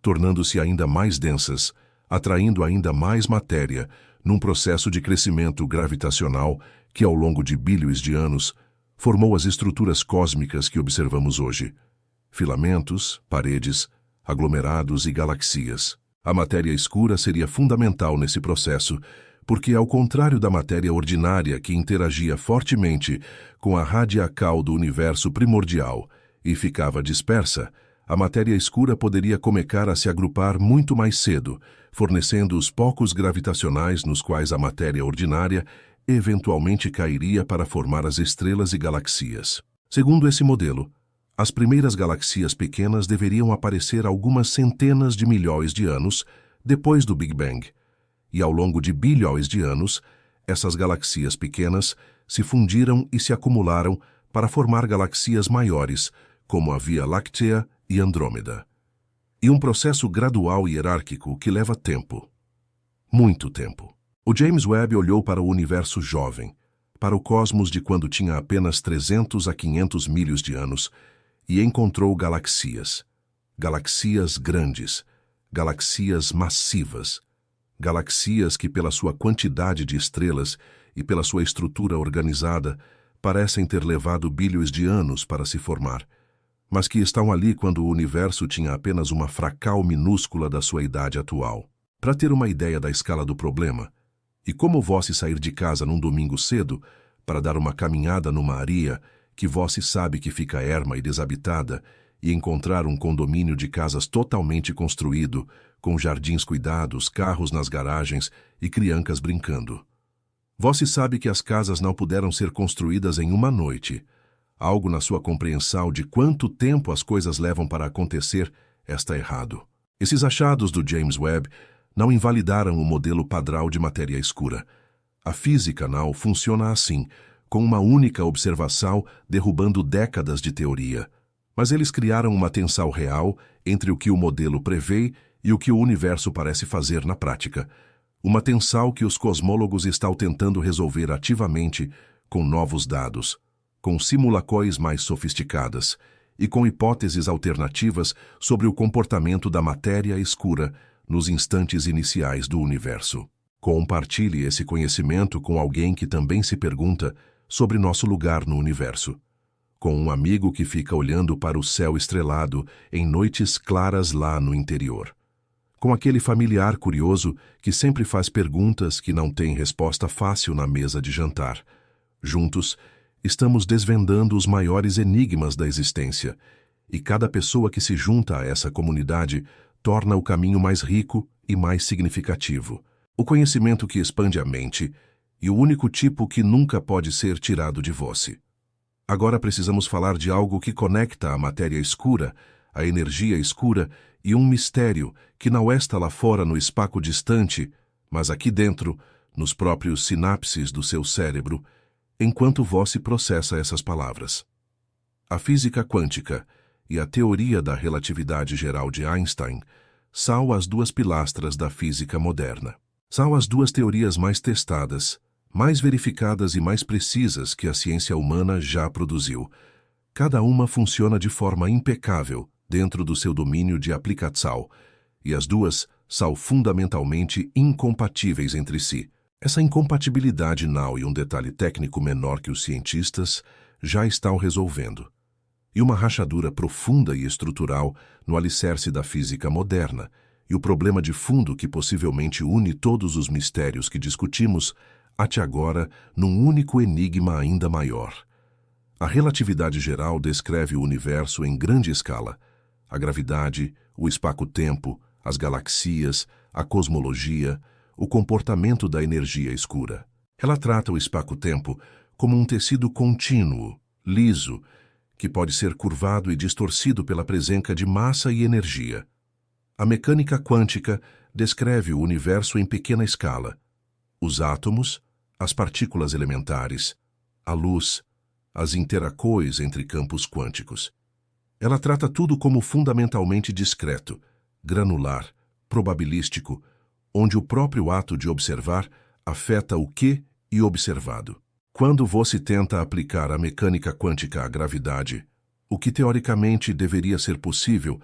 tornando-se ainda mais densas, atraindo ainda mais matéria, num processo de crescimento gravitacional que, ao longo de bilhões de anos, formou as estruturas cósmicas que observamos hoje. Filamentos, paredes, aglomerados e galaxias. A matéria escura seria fundamental nesse processo, Porque, ao contrário da matéria ordinária que interagia fortemente com a radiacal do universo primordial e ficava dispersa, a matéria escura poderia começar a se agrupar muito mais cedo, fornecendo os pocos gravitacionais nos quais a matéria ordinária eventualmente cairia para formar as estrelas e galaxias. Segundo esse modelo, as primeiras galaxias pequenas deveriam aparecer algumas centenas de milhões de anos depois do Big Bang, e ao longo de bilhões de anos, essas galaxias pequenas se fundiram e se acumularam para formar galaxias maiores, como a Via Láctea e Andrômeda. E um processo gradual e hierárquico que leva tempo. Muito tempo. O James Webb olhou para o universo jovem, para o cosmos de quando tinha apenas 300 a 500 milhões de anos, e encontrou galaxias. Galaxias grandes, galaxias massivas, galaxias que, pela sua quantidade de estrelas e pela sua estrutura organizada, parecem ter levado bilhões de anos para se formar, mas que estão ali quando o universo tinha apenas uma fracal minúscula da sua idade atual. Para ter uma ideia da escala do problema, e como vós sair de casa num domingo cedo para dar uma caminhada numa areia que vós sabe que fica erma e desabitada e encontrar um condomínio de casas totalmente construído, com jardins cuidados, carros nas garagens e criancas brincando. Vós sabe que as casas não puderam ser construídas em uma noite. Algo na sua compreensão de quanto tempo as coisas levam para acontecer está errado. Esses achados do James Webb não invalidaram o modelo padrão de matéria escura. A física não funciona assim, com uma única observação derrubando décadas de teoria. Mas eles criaram uma tensão real entre o que o modelo prevê e o que o universo parece fazer na prática. Uma tensão que os cosmólogos estão tentando resolver ativamente com novos dados, com simulações mais sofisticadas e com hipóteses alternativas sobre o comportamento da matéria escura nos instantes iniciais do universo. Compartilhe esse conhecimento com alguém que também se pergunta sobre nosso lugar no universo. Com um amigo que fica olhando para o céu estrelado em noites claras lá no interior. Com aquele familiar curioso que sempre faz perguntas que não tem resposta fácil na mesa de jantar. Juntos, estamos desvendando os maiores enigmas da existência, e cada pessoa que se junta a essa comunidade torna o caminho mais rico e mais significativo. O conhecimento que expande a mente e o único tipo que nunca pode ser tirado de você. Agora precisamos falar de algo que conecta a matéria escura, a energia escura e um mistério que não está lá fora no espaço distante, mas aqui dentro, nos próprios sinapses do seu cérebro, enquanto você processa essas palavras. A física quântica e a teoria da relatividade geral de Einstein são as duas pilastras da física moderna. São as duas teorias mais testadas, mais verificadas e mais precisas que a ciência humana já produziu. Cada uma funciona de forma impecável dentro do seu domínio de aplicação, e as duas são fundamentalmente incompatíveis entre si. Essa incompatibilidade não e um detalhe técnico menor que os cientistas já estão resolvendo. E uma rachadura profunda e estrutural no alicerce da física moderna, e o problema de fundo que possivelmente une todos os mistérios que discutimos até agora num único enigma ainda maior. A relatividade geral descreve o universo em grande escala. A gravidade, o espaço-tempo, as galaxias, a cosmologia, o comportamento da energia escura. Ela trata o espaço-tempo como um tecido contínuo, liso, que pode ser curvado e distorcido pela presença de massa e energia. A mecânica quântica descreve o universo em pequena escala. Os átomos, as partículas elementares, a luz, as interações entre campos quânticos. Ela trata tudo como fundamentalmente discreto, granular, probabilístico, onde o próprio ato de observar afeta o que e observado. Quando você tenta aplicar a mecânica quântica à gravidade, o que teoricamente deveria ser possível,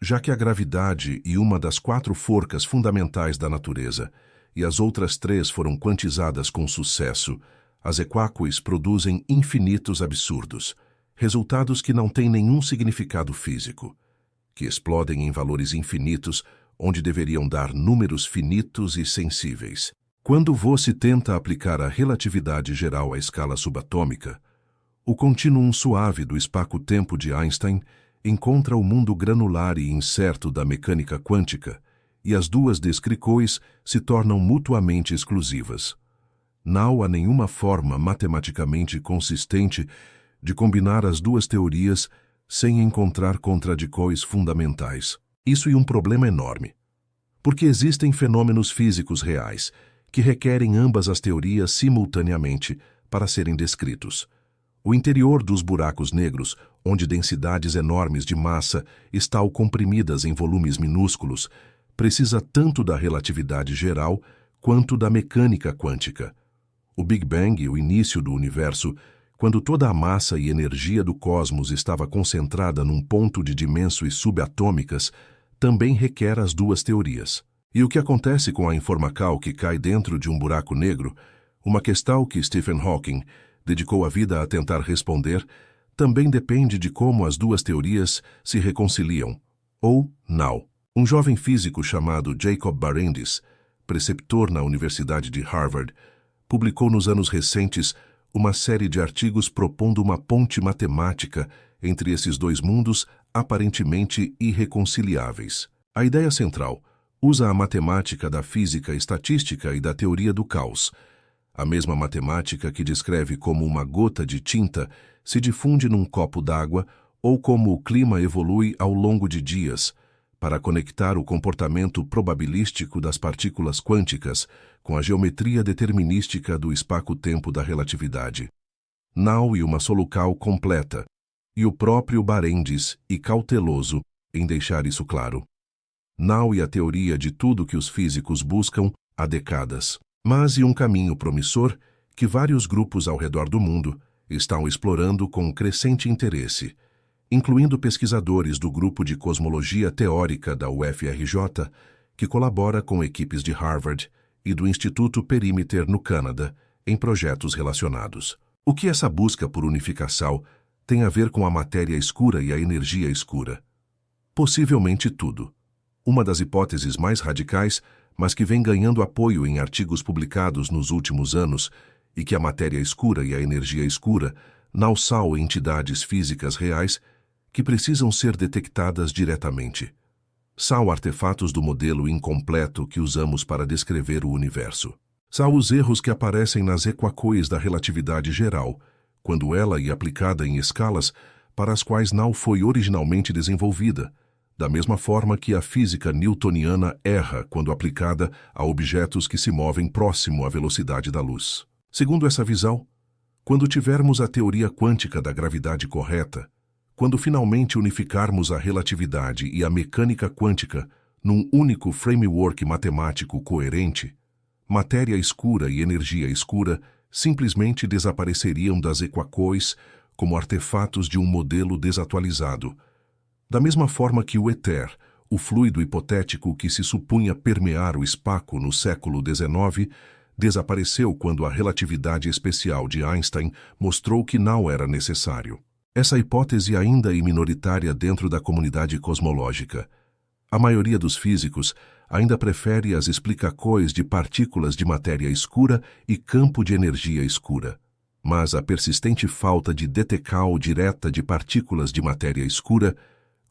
já que a gravidade é uma das 4 forças fundamentais da natureza, e as outras 3 foram quantizadas com sucesso, as equações produzem infinitos absurdos, resultados que não têm nenhum significado físico, que explodem em valores infinitos onde deveriam dar números finitos e sensíveis. Quando você tenta aplicar a relatividade geral à escala subatômica, o continuum suave do espaço-tempo de Einstein encontra o mundo granular e incerto da mecânica quântica, e as duas descrições se tornam mutuamente exclusivas. Não há nenhuma forma matematicamente consistente de combinar as duas teorias sem encontrar contradições fundamentais. Isso é um problema enorme, porque existem fenômenos físicos reais que requerem ambas as teorias simultaneamente para serem descritos. O interior dos buracos negros, onde densidades enormes de massa estão comprimidas em volumes minúsculos, precisa tanto da relatividade geral quanto da mecânica quântica. O Big Bang, o início do universo, quando toda a massa e energia do cosmos estava concentrada num ponto de dimensões subatômicas, também requer as duas teorias. E o que acontece com a informação que cai dentro de um buraco negro, uma questão que Stephen Hawking dedicou a vida a tentar responder, também depende de como as duas teorias se reconciliam, ou não. Um jovem físico chamado Jacob Barendis, preceptor na Universidade de Harvard, publicou nos anos recentes uma série de artigos propondo uma ponte matemática entre esses dois mundos aparentemente irreconciliáveis. A ideia central usa a matemática da física estatística e da teoria do caos, a mesma matemática que descreve como uma gota de tinta se difunde num copo d'água ou como o clima evolui ao longo de dias, para conectar o comportamento probabilístico das partículas quânticas com a geometria determinística do espaço-tempo da relatividade. Não e uma solução completa, e o próprio Barendis e cauteloso em deixar isso claro. Não e a teoria de tudo que os físicos buscam há décadas, mas e um caminho promissor que vários grupos ao redor do mundo estão explorando com crescente interesse, incluindo pesquisadores do Grupo de Cosmologia Teórica da UFRJ, que colabora com equipes de Harvard e do Instituto Perimeter no Canadá, em projetos relacionados. O que essa busca por unificação tem a ver com a matéria escura e a energia escura? Possivelmente tudo. Uma das hipóteses mais radicais, mas que vem ganhando apoio em artigos publicados nos últimos anos, e que a matéria escura e a energia escura não são entidades físicas reais que precisam ser detectadas diretamente. São artefatos do modelo incompleto que usamos para descrever o universo. São os erros que aparecem nas equações da relatividade geral, quando ela é aplicada em escalas para as quais não foi originalmente desenvolvida, da mesma forma que a física newtoniana erra quando aplicada a objetos que se movem próximo à velocidade da luz. Segundo essa visão, quando tivermos a teoria quântica da gravidade correta, quando finalmente unificarmos a relatividade e a mecânica quântica num único framework matemático coerente, matéria escura e energia escura simplesmente desapareceriam das equações como artefatos de um modelo desatualizado, da mesma forma que o éter, o fluido hipotético que se supunha permear o espaço no século XIX, desapareceu quando a relatividade especial de Einstein mostrou que não era necessário. Essa hipótese ainda é minoritária dentro da comunidade cosmológica. A maioria dos físicos ainda prefere as explicações de partículas de matéria escura e campo de energia escura. Mas a persistente falta de detecção direta de partículas de matéria escura,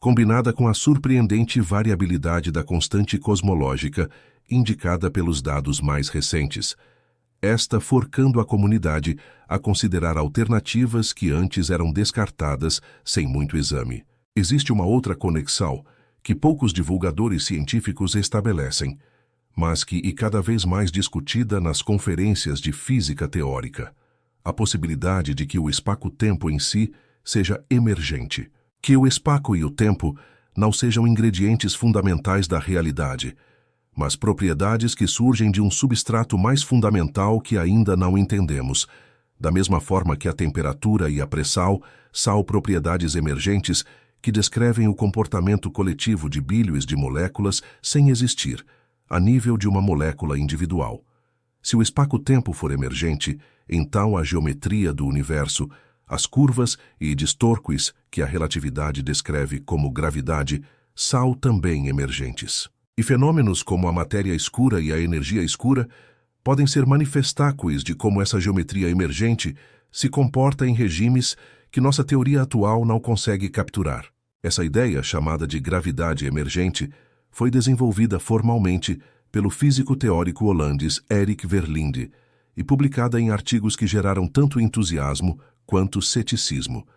combinada com a surpreendente variabilidade da constante cosmológica indicada pelos dados mais recentes, esta forçando a comunidade a considerar alternativas que antes eram descartadas sem muito exame. Existe uma outra conexão que poucos divulgadores científicos estabelecem, mas que é cada vez mais discutida nas conferências de física teórica: a possibilidade de que o espaço-tempo em si seja emergente, que o espaço e o tempo não sejam ingredientes fundamentais da realidade, mas propriedades que surgem de um substrato mais fundamental que ainda não entendemos, da mesma forma que a temperatura e a pressão são propriedades emergentes que descrevem o comportamento coletivo de bilhões de moléculas sem existir, a nível de uma molécula individual. Se o espaço-tempo for emergente, então a geometria do universo, as curvas e distorques que a relatividade descreve como gravidade, são também emergentes. E fenômenos como a matéria escura e a energia escura podem ser manifestáculos de como essa geometria emergente se comporta em regimes que nossa teoria atual não consegue capturar. Essa ideia, chamada de gravidade emergente, foi desenvolvida formalmente pelo físico teórico holandês Erik Verlinde e publicada em artigos que geraram tanto entusiasmo quanto ceticismo.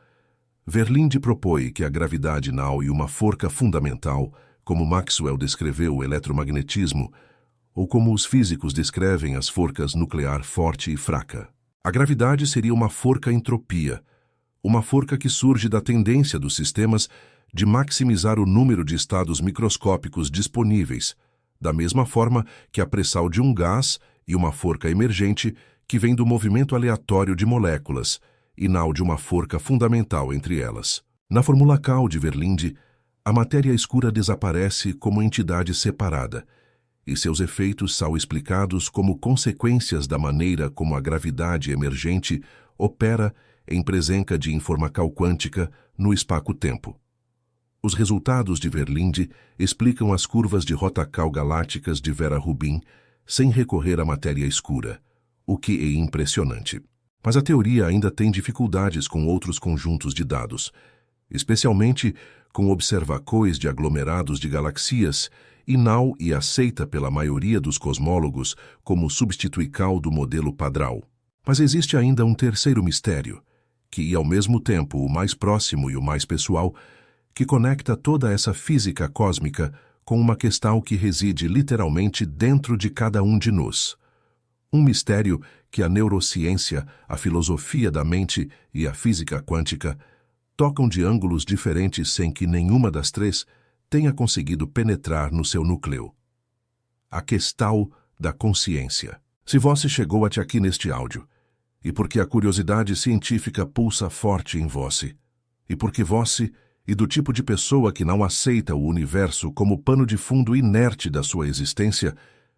Verlinde propõe que a gravidade não é uma forca fundamental, como Maxwell descreveu o eletromagnetismo, ou como os físicos descrevem as forcas nuclear forte e fraca. A gravidade seria uma forca entropia, uma forca que surge da tendência dos sistemas de maximizar o número de estados microscópicos disponíveis, da mesma forma que a pressão de um gás e uma forca emergente que vem do movimento aleatório de moléculas, e não de uma forca fundamental entre elas. Na fórmula Cal de Verlinde, a matéria escura desaparece como entidade separada, e seus efeitos são explicados como consequências da maneira como a gravidade emergente opera em presença de informação quântica no espaço-tempo. Os resultados de Verlinde explicam as curvas de Rotacal galácticas de Vera Rubin sem recorrer à matéria escura, o que é impressionante. Mas a teoria ainda tem dificuldades com outros conjuntos de dados, especialmente com observações de aglomerados de galaxias, e não é aceita pela maioria dos cosmólogos como substituição do modelo padrão. Mas existe ainda um terceiro mistério, que é ao mesmo tempo o mais próximo e o mais pessoal, que conecta toda essa física cósmica com uma questão que reside literalmente dentro de cada um de nós. Um mistério que a neurociência, a filosofia da mente e a física quântica tocam de ângulos diferentes sem que nenhuma das três tenha conseguido penetrar no seu núcleo. A questão da consciência. Se você chegou até aqui neste áudio, e porque a curiosidade científica pulsa forte em você, e porque você é do tipo de pessoa que não aceita o universo como pano de fundo inerte da sua existência,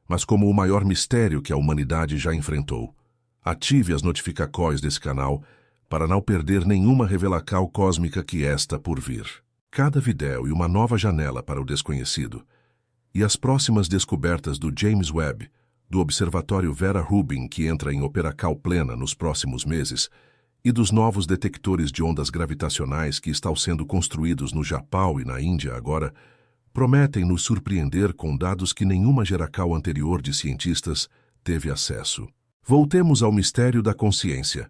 mas como o maior mistério que a humanidade já enfrentou. Ative as notificações desse canal para não perder nenhuma revelação cósmica que está por vir. Cada vídeo é uma nova janela para o desconhecido. E as próximas descobertas do James Webb, do Observatório Vera Rubin, que entra em operação plena nos próximos meses, e dos novos detectores de ondas gravitacionais que estão sendo construídos no Japão e na Índia agora, prometem nos surpreender com dados que nenhuma geração anterior de cientistas teve acesso. Voltemos ao mistério da consciência.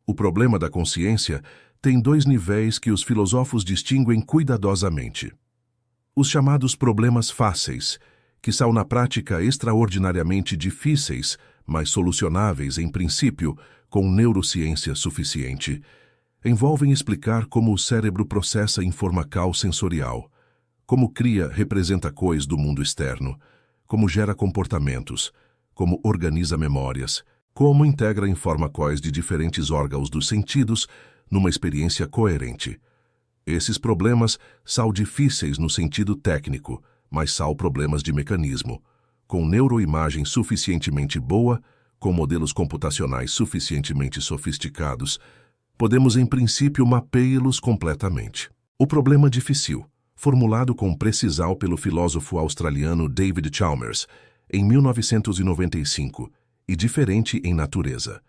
O problema da consciência tem dois níveis que os filósofos distinguem cuidadosamente. Os chamados problemas fáceis, que são na prática extraordinariamente difíceis, mas solucionáveis em princípio com neurociência suficiente, envolvem explicar como o cérebro processa informação sensorial, como cria representações do mundo externo, como gera comportamentos, como organiza memórias, como integra informações de diferentes órgãos dos sentidos numa experiência coerente. Esses problemas são difíceis no sentido técnico, mas são problemas de mecanismo. Com neuroimagem suficientemente boa, com modelos computacionais suficientemente sofisticados, podemos em princípio mapeá-los completamente. O problema difícil, formulado com precisão pelo filósofo australiano David Chalmers, em 1995, e diferente em natureza.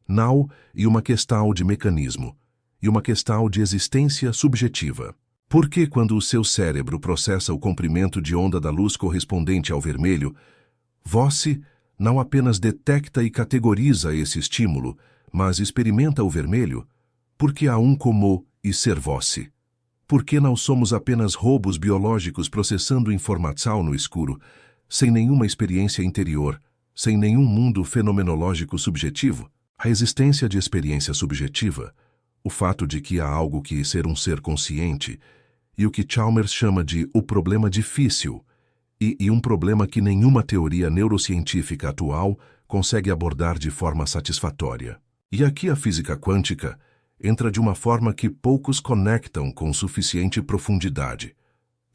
Não é uma questão de mecanismo, e uma questão de existência subjetiva. Por que quando o seu cérebro processa o comprimento de onda da luz correspondente ao vermelho, você não apenas detecta e categoriza esse estímulo, mas experimenta o vermelho? Porque há um como e ser você. Por que não somos apenas robôs biológicos processando informação no escuro, sem nenhuma experiência interior, sem nenhum mundo fenomenológico subjetivo? A existência de experiência subjetiva, o fato de que há algo que ser um ser consciente, e o que Chalmers chama de o problema difícil, e um problema que nenhuma teoria neurocientífica atual consegue abordar de forma satisfatória. E aqui a física quântica entra de uma forma que poucos conectam com suficiente profundidade.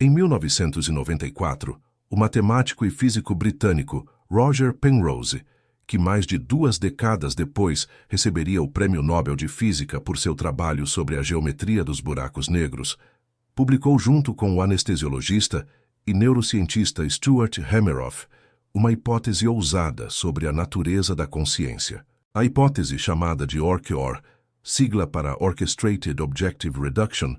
Em 1994, o matemático e físico britânico Roger Penrose, que mais de 2 décadas depois receberia o Prêmio Nobel de Física por seu trabalho sobre a geometria dos buracos negros, publicou junto com o anestesiologista e neurocientista Stuart Hameroff uma hipótese ousada sobre a natureza da consciência. A hipótese chamada de ORCOR, sigla para Orchestrated Objective Reduction,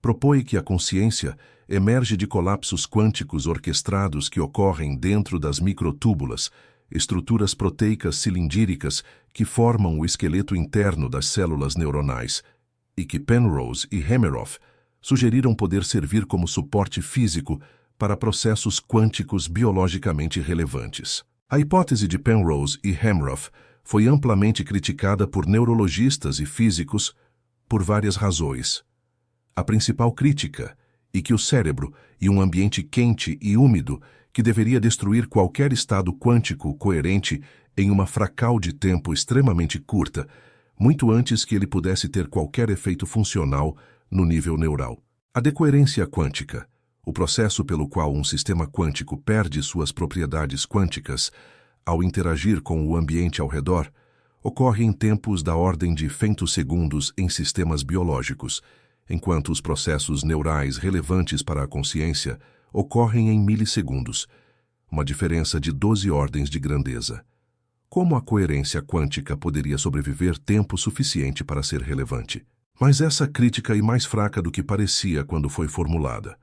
propõe que a consciência emerge de colapsos quânticos orquestrados que ocorrem dentro das microtúbulas, estruturas proteicas cilindricas que formam o esqueleto interno das células neuronais, e que Penrose e Hameroff sugeriram poder servir como suporte físico para processos quânticos biologicamente relevantes. A hipótese de Penrose e Hameroff foi amplamente criticada por neurologistas e físicos por várias razões. A principal crítica é que o cérebro e um ambiente quente e úmido que deveria destruir qualquer estado quântico coerente em uma fractal de tempo extremamente curta, muito antes que ele pudesse ter qualquer efeito funcional no nível neural. A decoerência quântica, o processo pelo qual um sistema quântico perde suas propriedades quânticas ao interagir com o ambiente ao redor, ocorre em tempos da ordem de femtosegundos em sistemas biológicos, enquanto os processos neurais relevantes para a consciência ocorrem em milissegundos, uma diferença de 12 ordens de grandeza. Como a coerência quântica poderia sobreviver tempo suficiente para ser relevante? Mas essa crítica é mais fraca do que parecia quando foi formulada.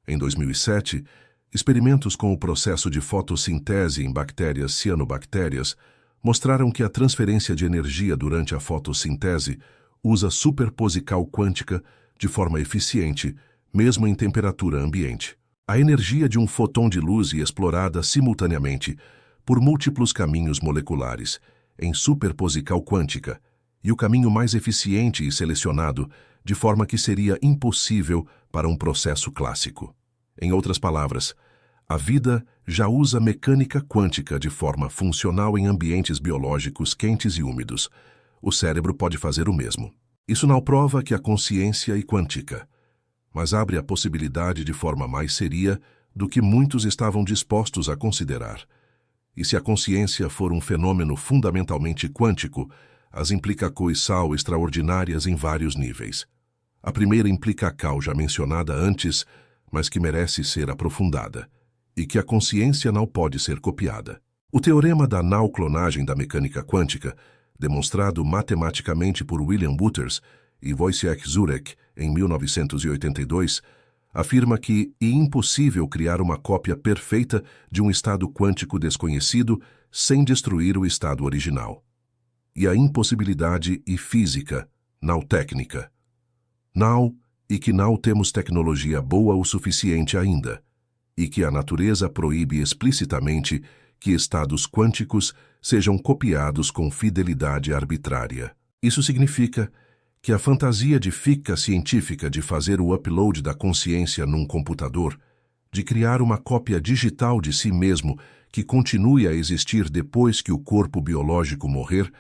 Em 2007, experimentos com o processo de fotossintese em bactérias cianobactérias mostraram que a transferência de energia durante a fotossintese usa superposical quântica de forma eficiente, mesmo em temperatura ambiente. A energia de um fóton de luz é explorada simultaneamente por múltiplos caminhos moleculares, em superposical quântica, e o caminho mais eficiente e selecionado, de forma que seria impossível para um processo clássico. Em outras palavras, a vida já usa mecânica quântica de forma funcional em ambientes biológicos quentes e úmidos. O cérebro pode fazer o mesmo. Isso não prova que a consciência é quântica, mas abre a possibilidade de forma mais seria do que muitos estavam dispostos a considerar. E se a consciência for um fenômeno fundamentalmente quântico, as implicações são extraordinárias em vários níveis. A primeira implicação já mencionada antes, mas que merece ser aprofundada, e que a consciência não pode ser copiada. O teorema da não-clonagem da mecânica quântica, demonstrado matematicamente por William Wouters e Wojciech Zurek em 1982, afirma que é impossível criar uma cópia perfeita de um estado quântico desconhecido sem destruir o estado original. E a impossibilidade é física, não técnica. Não, e que não temos tecnologia boa o suficiente ainda, e que a natureza proíbe explicitamente que estados quânticos sejam copiados com fidelidade arbitrária. Isso significa que a fantasia de ficção científica de fazer o upload da consciência num computador, de criar uma cópia digital de si mesmo que continue a existir depois que o corpo biológico morrer,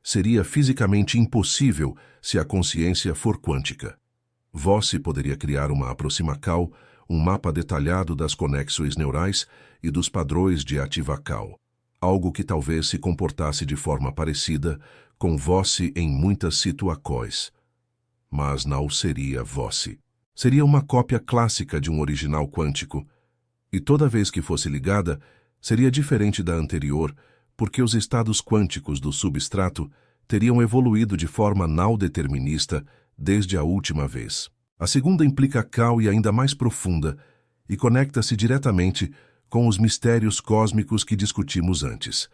seria fisicamente impossível se a consciência for quântica. Você poderia criar uma aproximação, um mapa detalhado das conexões neurais e dos padrões de ativação, algo que talvez se comportasse de forma parecida com você em muitas situações. Mas não seria você. Seria uma cópia clássica de um original quântico, e toda vez que fosse ligada, seria diferente da anterior, porque os estados quânticos do substrato teriam evoluído de forma não determinista desde a última vez. A segunda implicação é ainda mais profunda e conecta-se diretamente com os mistérios cósmicos que discutimos antes.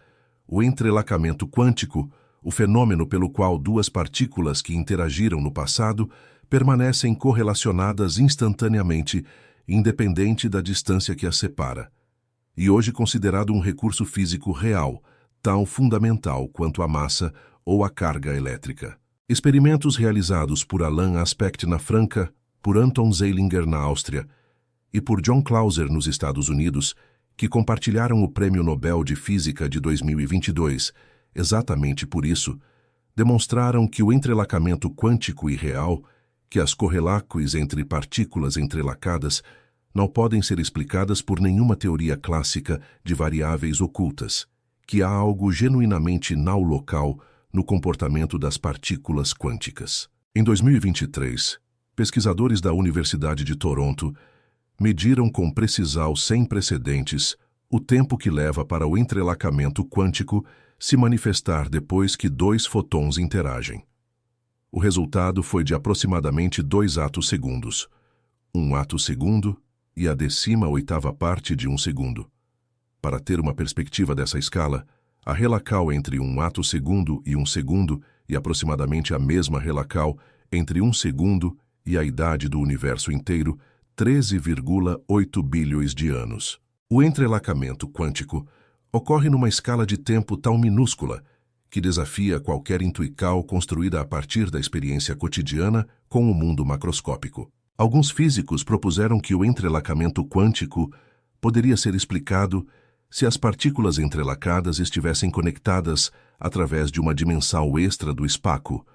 O entrelacamento quântico, o fenômeno pelo qual duas partículas que interagiram no passado permanecem correlacionadas instantaneamente, independente da distância que as separa, e hoje considerado um recurso físico real, tão fundamental quanto a massa ou a carga elétrica. Experimentos realizados por Alain Aspect na França, por Anton Zeilinger na Áustria e por John Clauser nos Estados Unidos, que compartilharam o Prêmio Nobel de Física de 2022, exatamente por isso, demonstraram que o entrelacamento quântico e real, que as correlações entre partículas entrelacadas, não podem ser explicadas por nenhuma teoria clássica de variáveis ocultas, que há algo genuinamente não local no comportamento das partículas quânticas. Em 2023, pesquisadores da Universidade de Toronto mediram com precisão sem precedentes o tempo que leva para o entrelaçamento quântico se manifestar depois que dois fotões interagem. O resultado foi de aproximadamente 2 atos-segundos, 1 ato-segundo e a 18ª parte de 1 segundo. Para ter uma perspectiva dessa escala, a relação entre 1 ato-segundo e 1 segundo e aproximadamente a mesma relação entre 1 segundo e a idade do universo inteiro, 13,8 bilhões de anos. O entrelaçamento quântico ocorre numa escala de tempo tão minúscula que desafia qualquer intuição construída a partir da experiência cotidiana com o mundo macroscópico. Alguns físicos propuseram que o entrelaçamento quântico poderia ser explicado se as partículas entrelaçadas estivessem conectadas através de uma dimensão extra do espaço,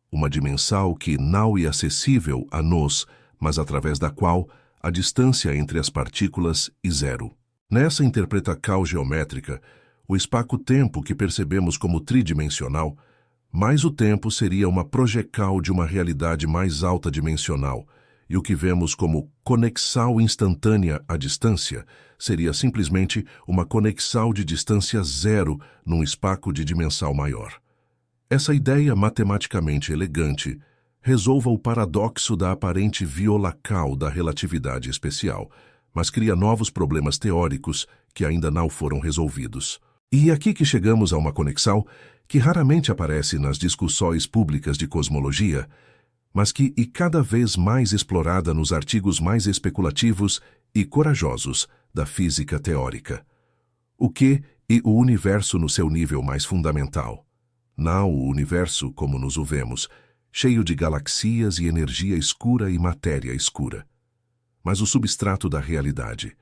uma dimensão que não é acessível a nós, mas através da qual a distância entre as partículas é zero. Nessa interpretação geométrica, o espaço-tempo que percebemos como tridimensional, mais o tempo seria uma projeção de uma realidade mais alta dimensional, e o que vemos como conexão instantânea à distância seria simplesmente uma conexão de distância zero num espaço de dimensão maior. Essa ideia matematicamente elegante resolva o paradoxo da aparente violação da relatividade especial, mas cria novos problemas teóricos que ainda não foram resolvidos. E é aqui que chegamos a uma conexão que raramente aparece nas discussões públicas de cosmologia, mas que é cada vez mais explorada nos artigos mais especulativos e corajosos da física teórica. O que é o universo no seu nível mais fundamental? Não o universo como nos o vemos, cheio de galaxias e energia escura e matéria escura, mas o substrato da realidade,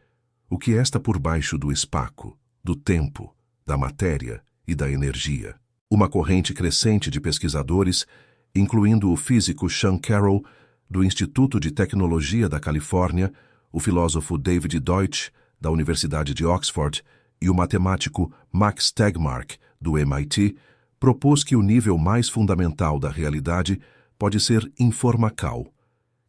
o que está por baixo do espaço, do tempo, da matéria e da energia. Uma corrente crescente de pesquisadores, incluindo o físico Sean Carroll, do Instituto de Tecnologia da Califórnia, o filósofo David Deutsch, da Universidade de Oxford, e o matemático Max Tegmark, do MIT, propôs que o nível mais fundamental da realidade pode ser informação,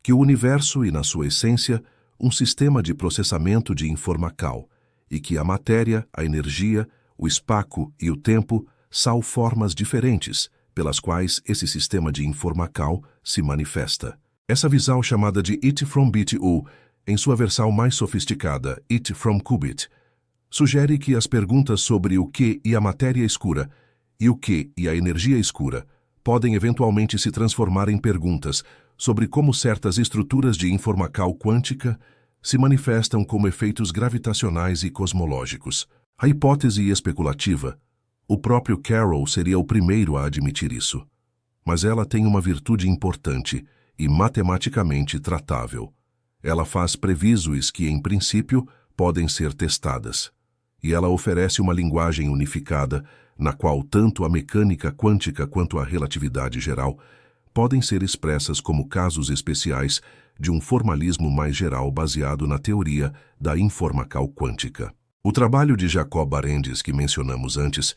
que o universo é, na sua essência, um sistema de processamento de informação, e que a matéria, a energia, o espaço e o tempo são formas diferentes pelas quais esse sistema de informação se manifesta. Essa visão chamada de It from BTU, em sua versão mais sofisticada, It from Qubit, sugere que as perguntas sobre o que e a matéria escura e o que e a energia escura podem eventualmente se transformar em perguntas sobre como certas estruturas de informação quântica se manifestam como efeitos gravitacionais e cosmológicos. A hipótese especulativa, o próprio Carroll seria o primeiro a admitir isso, mas ela tem uma virtude importante e matematicamente tratável. Ela faz previsões que, em princípio, podem ser testadas, e ela oferece uma linguagem unificada na qual tanto a mecânica quântica quanto a relatividade geral podem ser expressas como casos especiais de um formalismo mais geral baseado na teoria da informação quântica. O trabalho de Jacob Arendse, que mencionamos antes,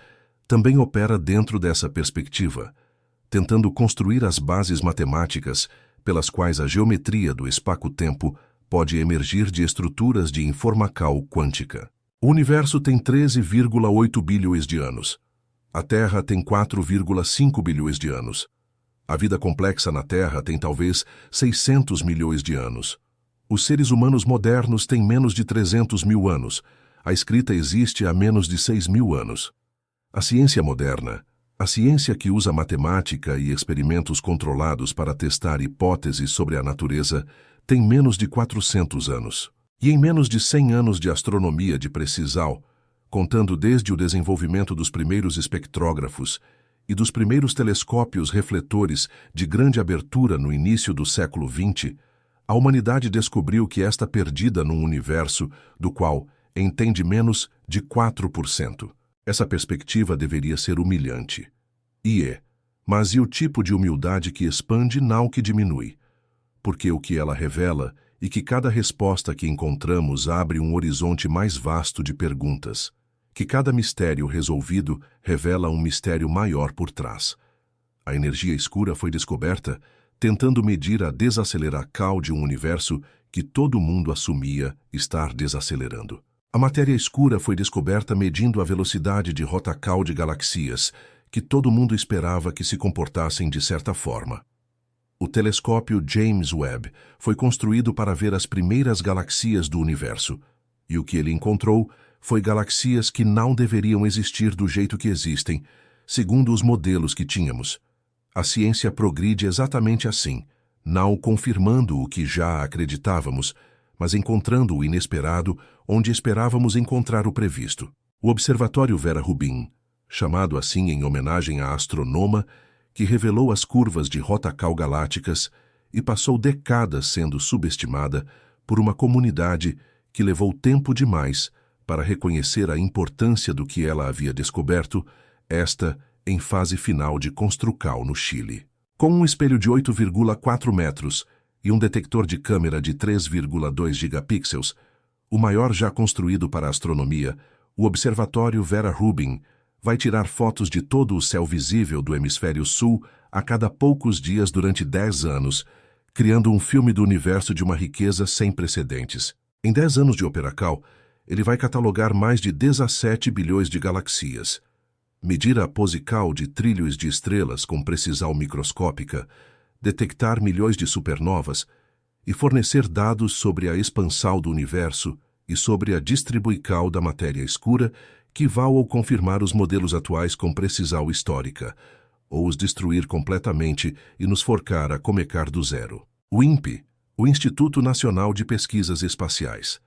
também opera dentro dessa perspectiva, tentando construir as bases matemáticas pelas quais a geometria do espaço-tempo pode emergir de estruturas de informação quântica. O universo tem 13,8 bilhões de anos. A Terra tem 4,5 bilhões de anos. A vida complexa na Terra tem talvez 600 milhões de anos. Os seres humanos modernos têm menos de 300 mil anos. A escrita existe há menos de 6.000 anos. A ciência moderna, a ciência que usa matemática e experimentos controlados para testar hipóteses sobre a natureza, tem menos de 400 anos. E em menos de 100 anos de astronomia de precisão, contando desde o desenvolvimento dos primeiros espectrógrafos e dos primeiros telescópios refletores de grande abertura no início do século XX, a humanidade descobriu que está perdida num universo do qual entende menos de 4%. Essa perspectiva deveria ser humilhante. E é, mas e o tipo de humildade que expande não que diminui? Porque o que ela revela é que cada resposta que encontramos abre um horizonte mais vasto de perguntas, que cada mistério resolvido revela um mistério maior por trás. A energia escura foi descoberta tentando medir a desaceleração de um universo que todo mundo assumia estar desacelerando. A matéria escura foi descoberta medindo a velocidade de rotacal de galaxias, que todo mundo esperava que se comportassem de certa forma. O telescópio James Webb foi construído para ver as primeiras galaxias do universo, e o que ele encontrou foi galaxias que não deveriam existir do jeito que existem, segundo os modelos que tínhamos. A ciência progride exatamente assim, não confirmando o que já acreditávamos, mas encontrando o inesperado onde esperávamos encontrar o previsto. O Observatório Vera Rubin, chamado assim em homenagem à astrônoma que revelou as curvas de rotacal galácticas e passou décadas sendo subestimada por uma comunidade que levou tempo demais para reconhecer a importância do que ela havia descoberto, esta em fase final de construção no Chile. Com um espelho de 8,4 metros e um detector de câmera de 3,2 gigapixels, o maior já construído para a astronomia, o Observatório Vera Rubin vai tirar fotos de todo o céu visível do hemisfério sul a cada poucos dias durante 10 anos, criando um filme do universo de uma riqueza sem precedentes. Em 10 anos de operacal, ele vai catalogar mais de 17 bilhões de galaxias, medir a posical de trilhos de estrelas com precisão microscópica, detectar milhões de supernovas e fornecer dados sobre a expansão do universo e sobre a distribuição da matéria escura que vão ou confirmar os modelos atuais com precisão histórica, ou os destruir completamente e nos forcar a começar do zero. O INPE, o Instituto Nacional de Pesquisas Espaciais.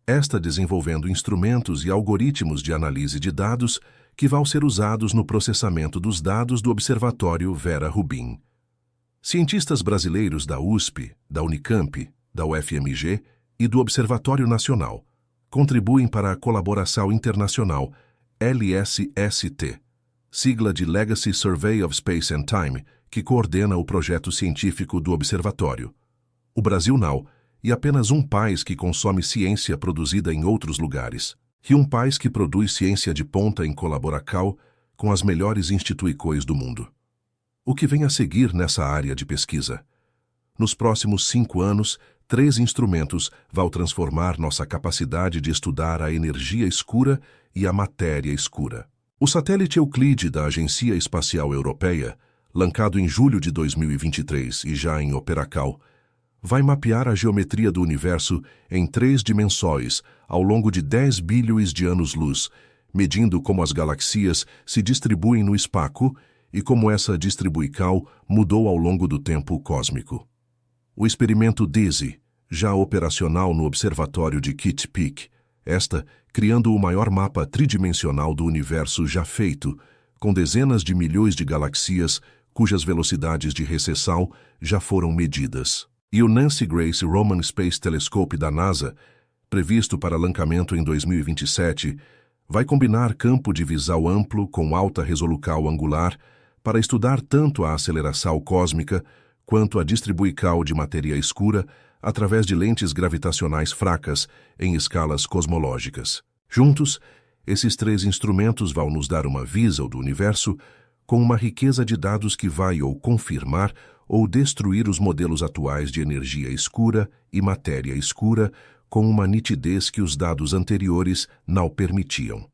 Esta desenvolvendo instrumentos e algoritmos de análise de dados que vão ser usados no processamento dos dados do Observatório Vera Rubin. Cientistas brasileiros da USP, da Unicamp, da UFMG e do Observatório Nacional contribuem para a colaboração internacional LSST, sigla de Legacy Survey of Space and Time, que coordena o projeto científico do Observatório. O Brasil não, e apenas um país que consome ciência produzida em outros lugares, e um país que produz ciência de ponta em colaboração com as melhores instituições do mundo. O que vem a seguir nessa área de pesquisa? Nos próximos 5 anos, 3 instrumentos vão transformar nossa capacidade de estudar a energia escura e a matéria escura. O satélite Euclide da Agência Espacial Europeia, lançado em julho de 2023 e já em operacal, vai mapear a geometria do universo em 3 dimensões ao longo de 10 bilhões de anos-luz, medindo como as galaxias se distribuem no espaço e como essa distribuição mudou ao longo do tempo cósmico. O experimento DESI, já operacional no Observatório de Kitt Peak, criando o maior mapa tridimensional do universo já feito, com dezenas de milhões de galaxias cujas velocidades de recessão já foram medidas. E o Nancy Grace Roman Space Telescope da NASA, previsto para lançamento em 2027, vai combinar campo de visão amplo com alta resolução angular para estudar tanto a aceleração cósmica quanto a distribuição de matéria escura através de lentes gravitacionais fracas em escalas cosmológicas. Juntos, esses 3 instrumentos vão nos dar uma visão do universo com uma riqueza de dados que vai ou confirmar ou destruir os modelos atuais de energia escura e matéria escura com uma nitidez que os dados anteriores não permitiam.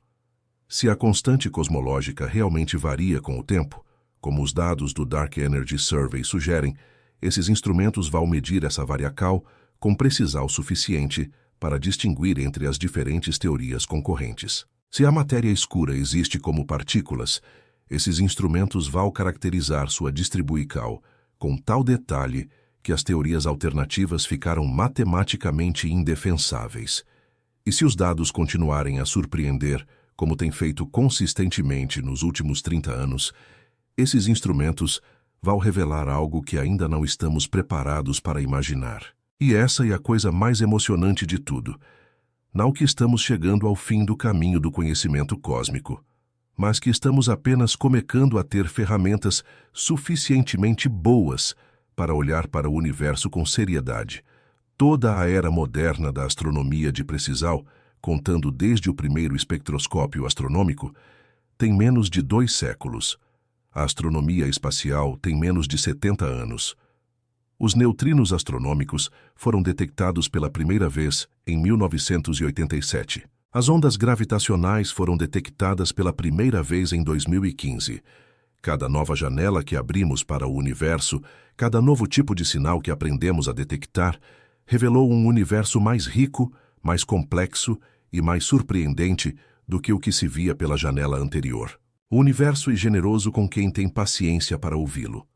Se a constante cosmológica realmente varia com o tempo, como os dados do Dark Energy Survey sugerem, esses instrumentos vão medir essa variação com precisão suficiente para distinguir entre as diferentes teorias concorrentes. Se a matéria escura existe como partículas, esses instrumentos vão caracterizar sua distribuição com tal detalhe que as teorias alternativas ficaram matematicamente indefensáveis. E se os dados continuarem a surpreender, como tem feito consistentemente nos últimos 30 anos, esses instrumentos vão revelar algo que ainda não estamos preparados para imaginar. E essa é a coisa mais emocionante de tudo. Não que estamos chegando ao fim do caminho do conhecimento cósmico, mas que estamos apenas começando a ter ferramentas suficientemente boas para olhar para o universo com seriedade. Toda a era moderna da astronomia de precisão, contando desde o primeiro espectroscópio astronômico, tem menos de 2 séculos. A astronomia espacial tem menos de 70 anos. Os neutrinos astronômicos foram detectados pela primeira vez em 1987. As ondas gravitacionais foram detectadas pela primeira vez em 2015. Cada nova janela que abrimos para o universo, cada novo tipo de sinal que aprendemos a detectar, revelou um universo mais rico, mais complexo e mais surpreendente do que o que se via pela janela anterior. O universo é generoso com quem tem paciência para ouvi-lo.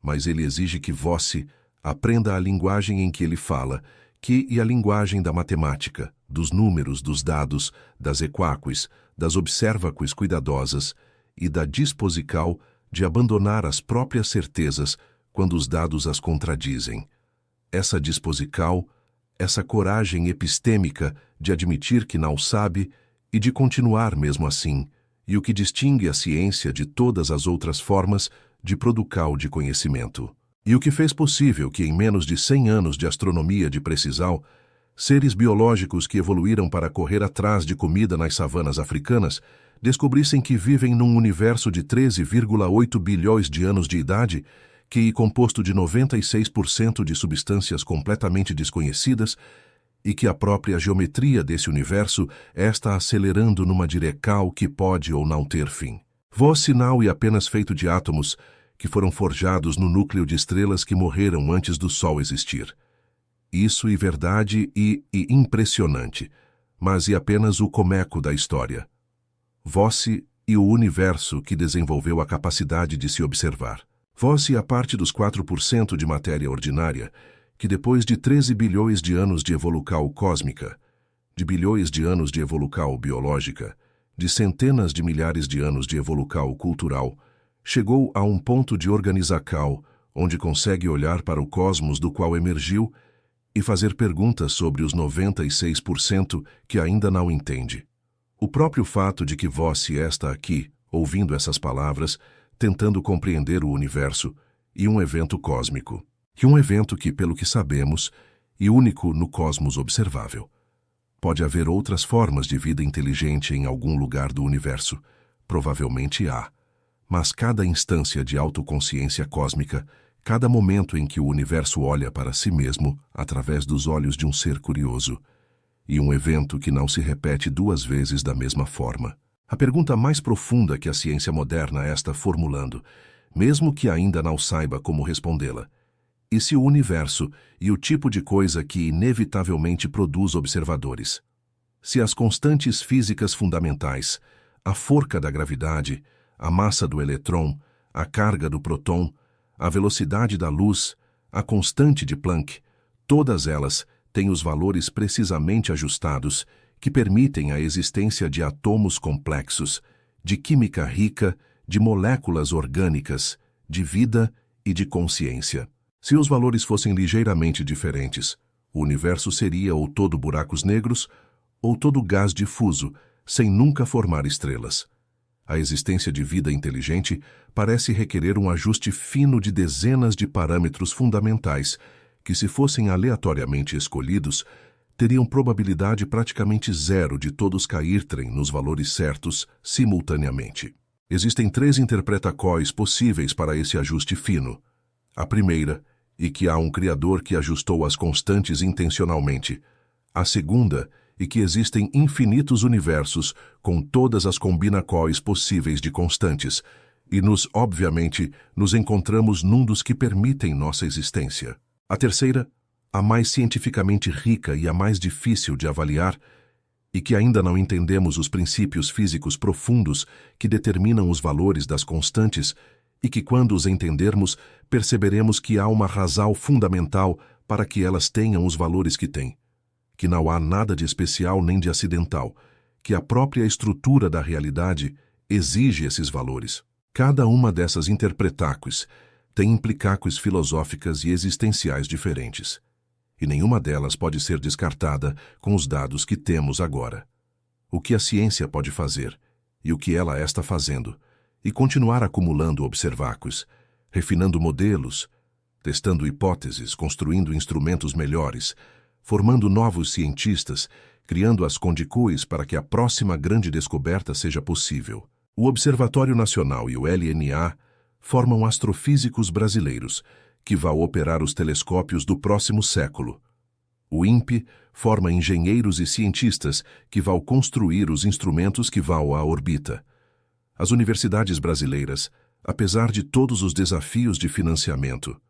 Mas ele exige que você aprenda a linguagem em que ele fala, e a linguagem da matemática, dos números, dos dados, das equáquis, das observaquis cuidadosas e da disposical de abandonar as próprias certezas quando os dados as contradizem. Essa disposical, essa coragem epistêmica de admitir que não sabe e de continuar mesmo assim, e o que distingue a ciência de todas as outras formas de producal de conhecimento. E o que fez possível que, em menos de 100 anos de astronomia de precisão, seres biológicos que evoluíram para correr atrás de comida nas savanas africanas descobrissem que vivem num universo de 13,8 bilhões de anos de idade, que é composto de 96% de substâncias completamente desconhecidas, e que a própria geometria desse universo está acelerando numa direção que pode ou não ter fim. Voz sinal é apenas feito de átomos que foram forjados no núcleo de estrelas que morreram antes do Sol existir. Isso é verdade e impressionante, mas é apenas o começo da história. Você e o universo que desenvolveu a capacidade de se observar. Você é a parte dos 4% de matéria ordinária, que depois de 13 bilhões de anos de evolução cósmica, de bilhões de anos de evolução biológica, de centenas de milhares de anos de evolução cultural, chegou a um ponto de organização onde consegue olhar para o cosmos do qual emergiu e fazer perguntas sobre os 96% que ainda não entende. O próprio fato de que você está aqui, ouvindo essas palavras, tentando compreender o universo, e um evento cósmico. E um evento que, pelo que sabemos, é único no cosmos observável. Pode haver outras formas de vida inteligente em algum lugar do universo. Provavelmente há. Mas cada instância de autoconsciência cósmica, cada momento em que o universo olha para si mesmo através dos olhos de um ser curioso, e um evento que não se repete duas vezes da mesma forma. A pergunta mais profunda que a ciência moderna está formulando, mesmo que ainda não saiba como respondê-la, e se o universo e o tipo de coisa que inevitavelmente produz observadores? Se as constantes físicas fundamentais, a força da gravidade, a massa do elétron, a carga do próton, a velocidade da luz, a constante de Planck, todas elas têm os valores precisamente ajustados que permitem a existência de átomos complexos, de química rica, de moléculas orgânicas, de vida e de consciência. Se os valores fossem ligeiramente diferentes, o universo seria ou todo buracos negros ou todo gás difuso, sem nunca formar estrelas. A existência de vida inteligente parece requerer um ajuste fino de dezenas de parâmetros fundamentais que, se fossem aleatoriamente escolhidos, teriam probabilidade praticamente zero de todos caírem nos valores certos simultaneamente. Existem 3 interpretações possíveis para esse ajuste fino. A primeira, e que há um Criador que ajustou as constantes intencionalmente. A segunda, e que existem infinitos universos com todas as combinações possíveis de constantes, e obviamente, nos encontramos num dos que permitem nossa existência. A terceira, a mais cientificamente rica e a mais difícil de avaliar, e que ainda não entendemos os princípios físicos profundos que determinam os valores das constantes, e que, quando os entendermos, perceberemos que há uma razão fundamental para que elas tenham os valores que têm, que não há nada de especial nem de acidental, que a própria estrutura da realidade exige esses valores. Cada uma dessas interpretações tem implicações filosóficas e existenciais diferentes, e nenhuma delas pode ser descartada com os dados que temos agora. O que a ciência pode fazer, e o que ela está fazendo, e continuar acumulando observáculos, refinando modelos, testando hipóteses, construindo instrumentos melhores, formando novos cientistas, criando as condições para que a próxima grande descoberta seja possível. O Observatório Nacional e o LNA formam astrofísicos brasileiros, que vão operar os telescópios do próximo século. O INPE forma engenheiros e cientistas que vão construir os instrumentos que vão à orbita. As universidades brasileiras, apesar de todos os desafios de financiamento,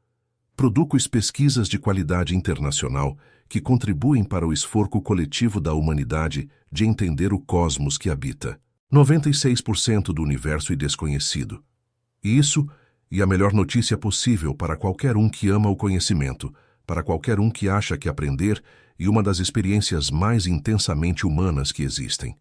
produzem pesquisas de qualidade internacional que contribuem para o esforço coletivo da humanidade de entender o cosmos que habita. 96% do universo é desconhecido. E isso é a melhor notícia possível para qualquer um que ama o conhecimento, para qualquer um que acha que aprender é uma das experiências mais intensamente humanas que existem.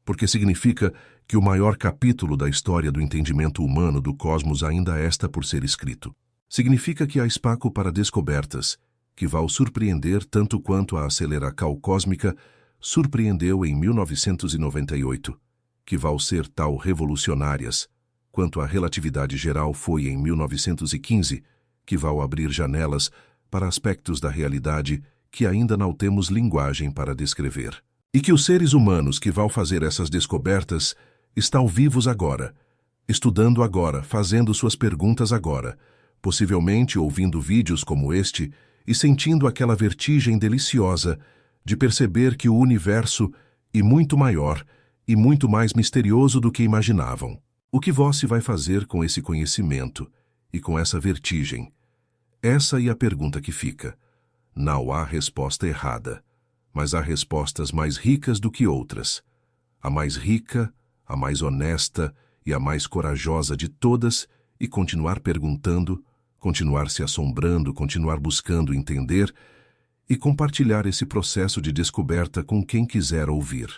Porque significa que o maior capítulo da história do entendimento humano do cosmos ainda está por ser escrito. Significa que há espaço para descobertas, que vão surpreender tanto quanto a aceleração cósmica surpreendeu em 1998, que vão ser tão revolucionárias, quanto a relatividade geral foi em 1915, que vão abrir janelas para aspectos da realidade que ainda não temos linguagem para descrever. E que os seres humanos que vão fazer essas descobertas estão vivos agora, estudando agora, fazendo suas perguntas agora, possivelmente ouvindo vídeos como este e sentindo aquela vertigem deliciosa de perceber que o universo é muito maior e muito mais misterioso do que imaginavam. O que você vai fazer com esse conhecimento e com essa vertigem? Essa é a pergunta que fica. Não há resposta errada, mas há respostas mais ricas do que outras. A mais rica, a mais honesta e a mais corajosa de todas e continuar perguntando, continuar se assombrando, continuar buscando entender e compartilhar esse processo de descoberta com quem quiser ouvir.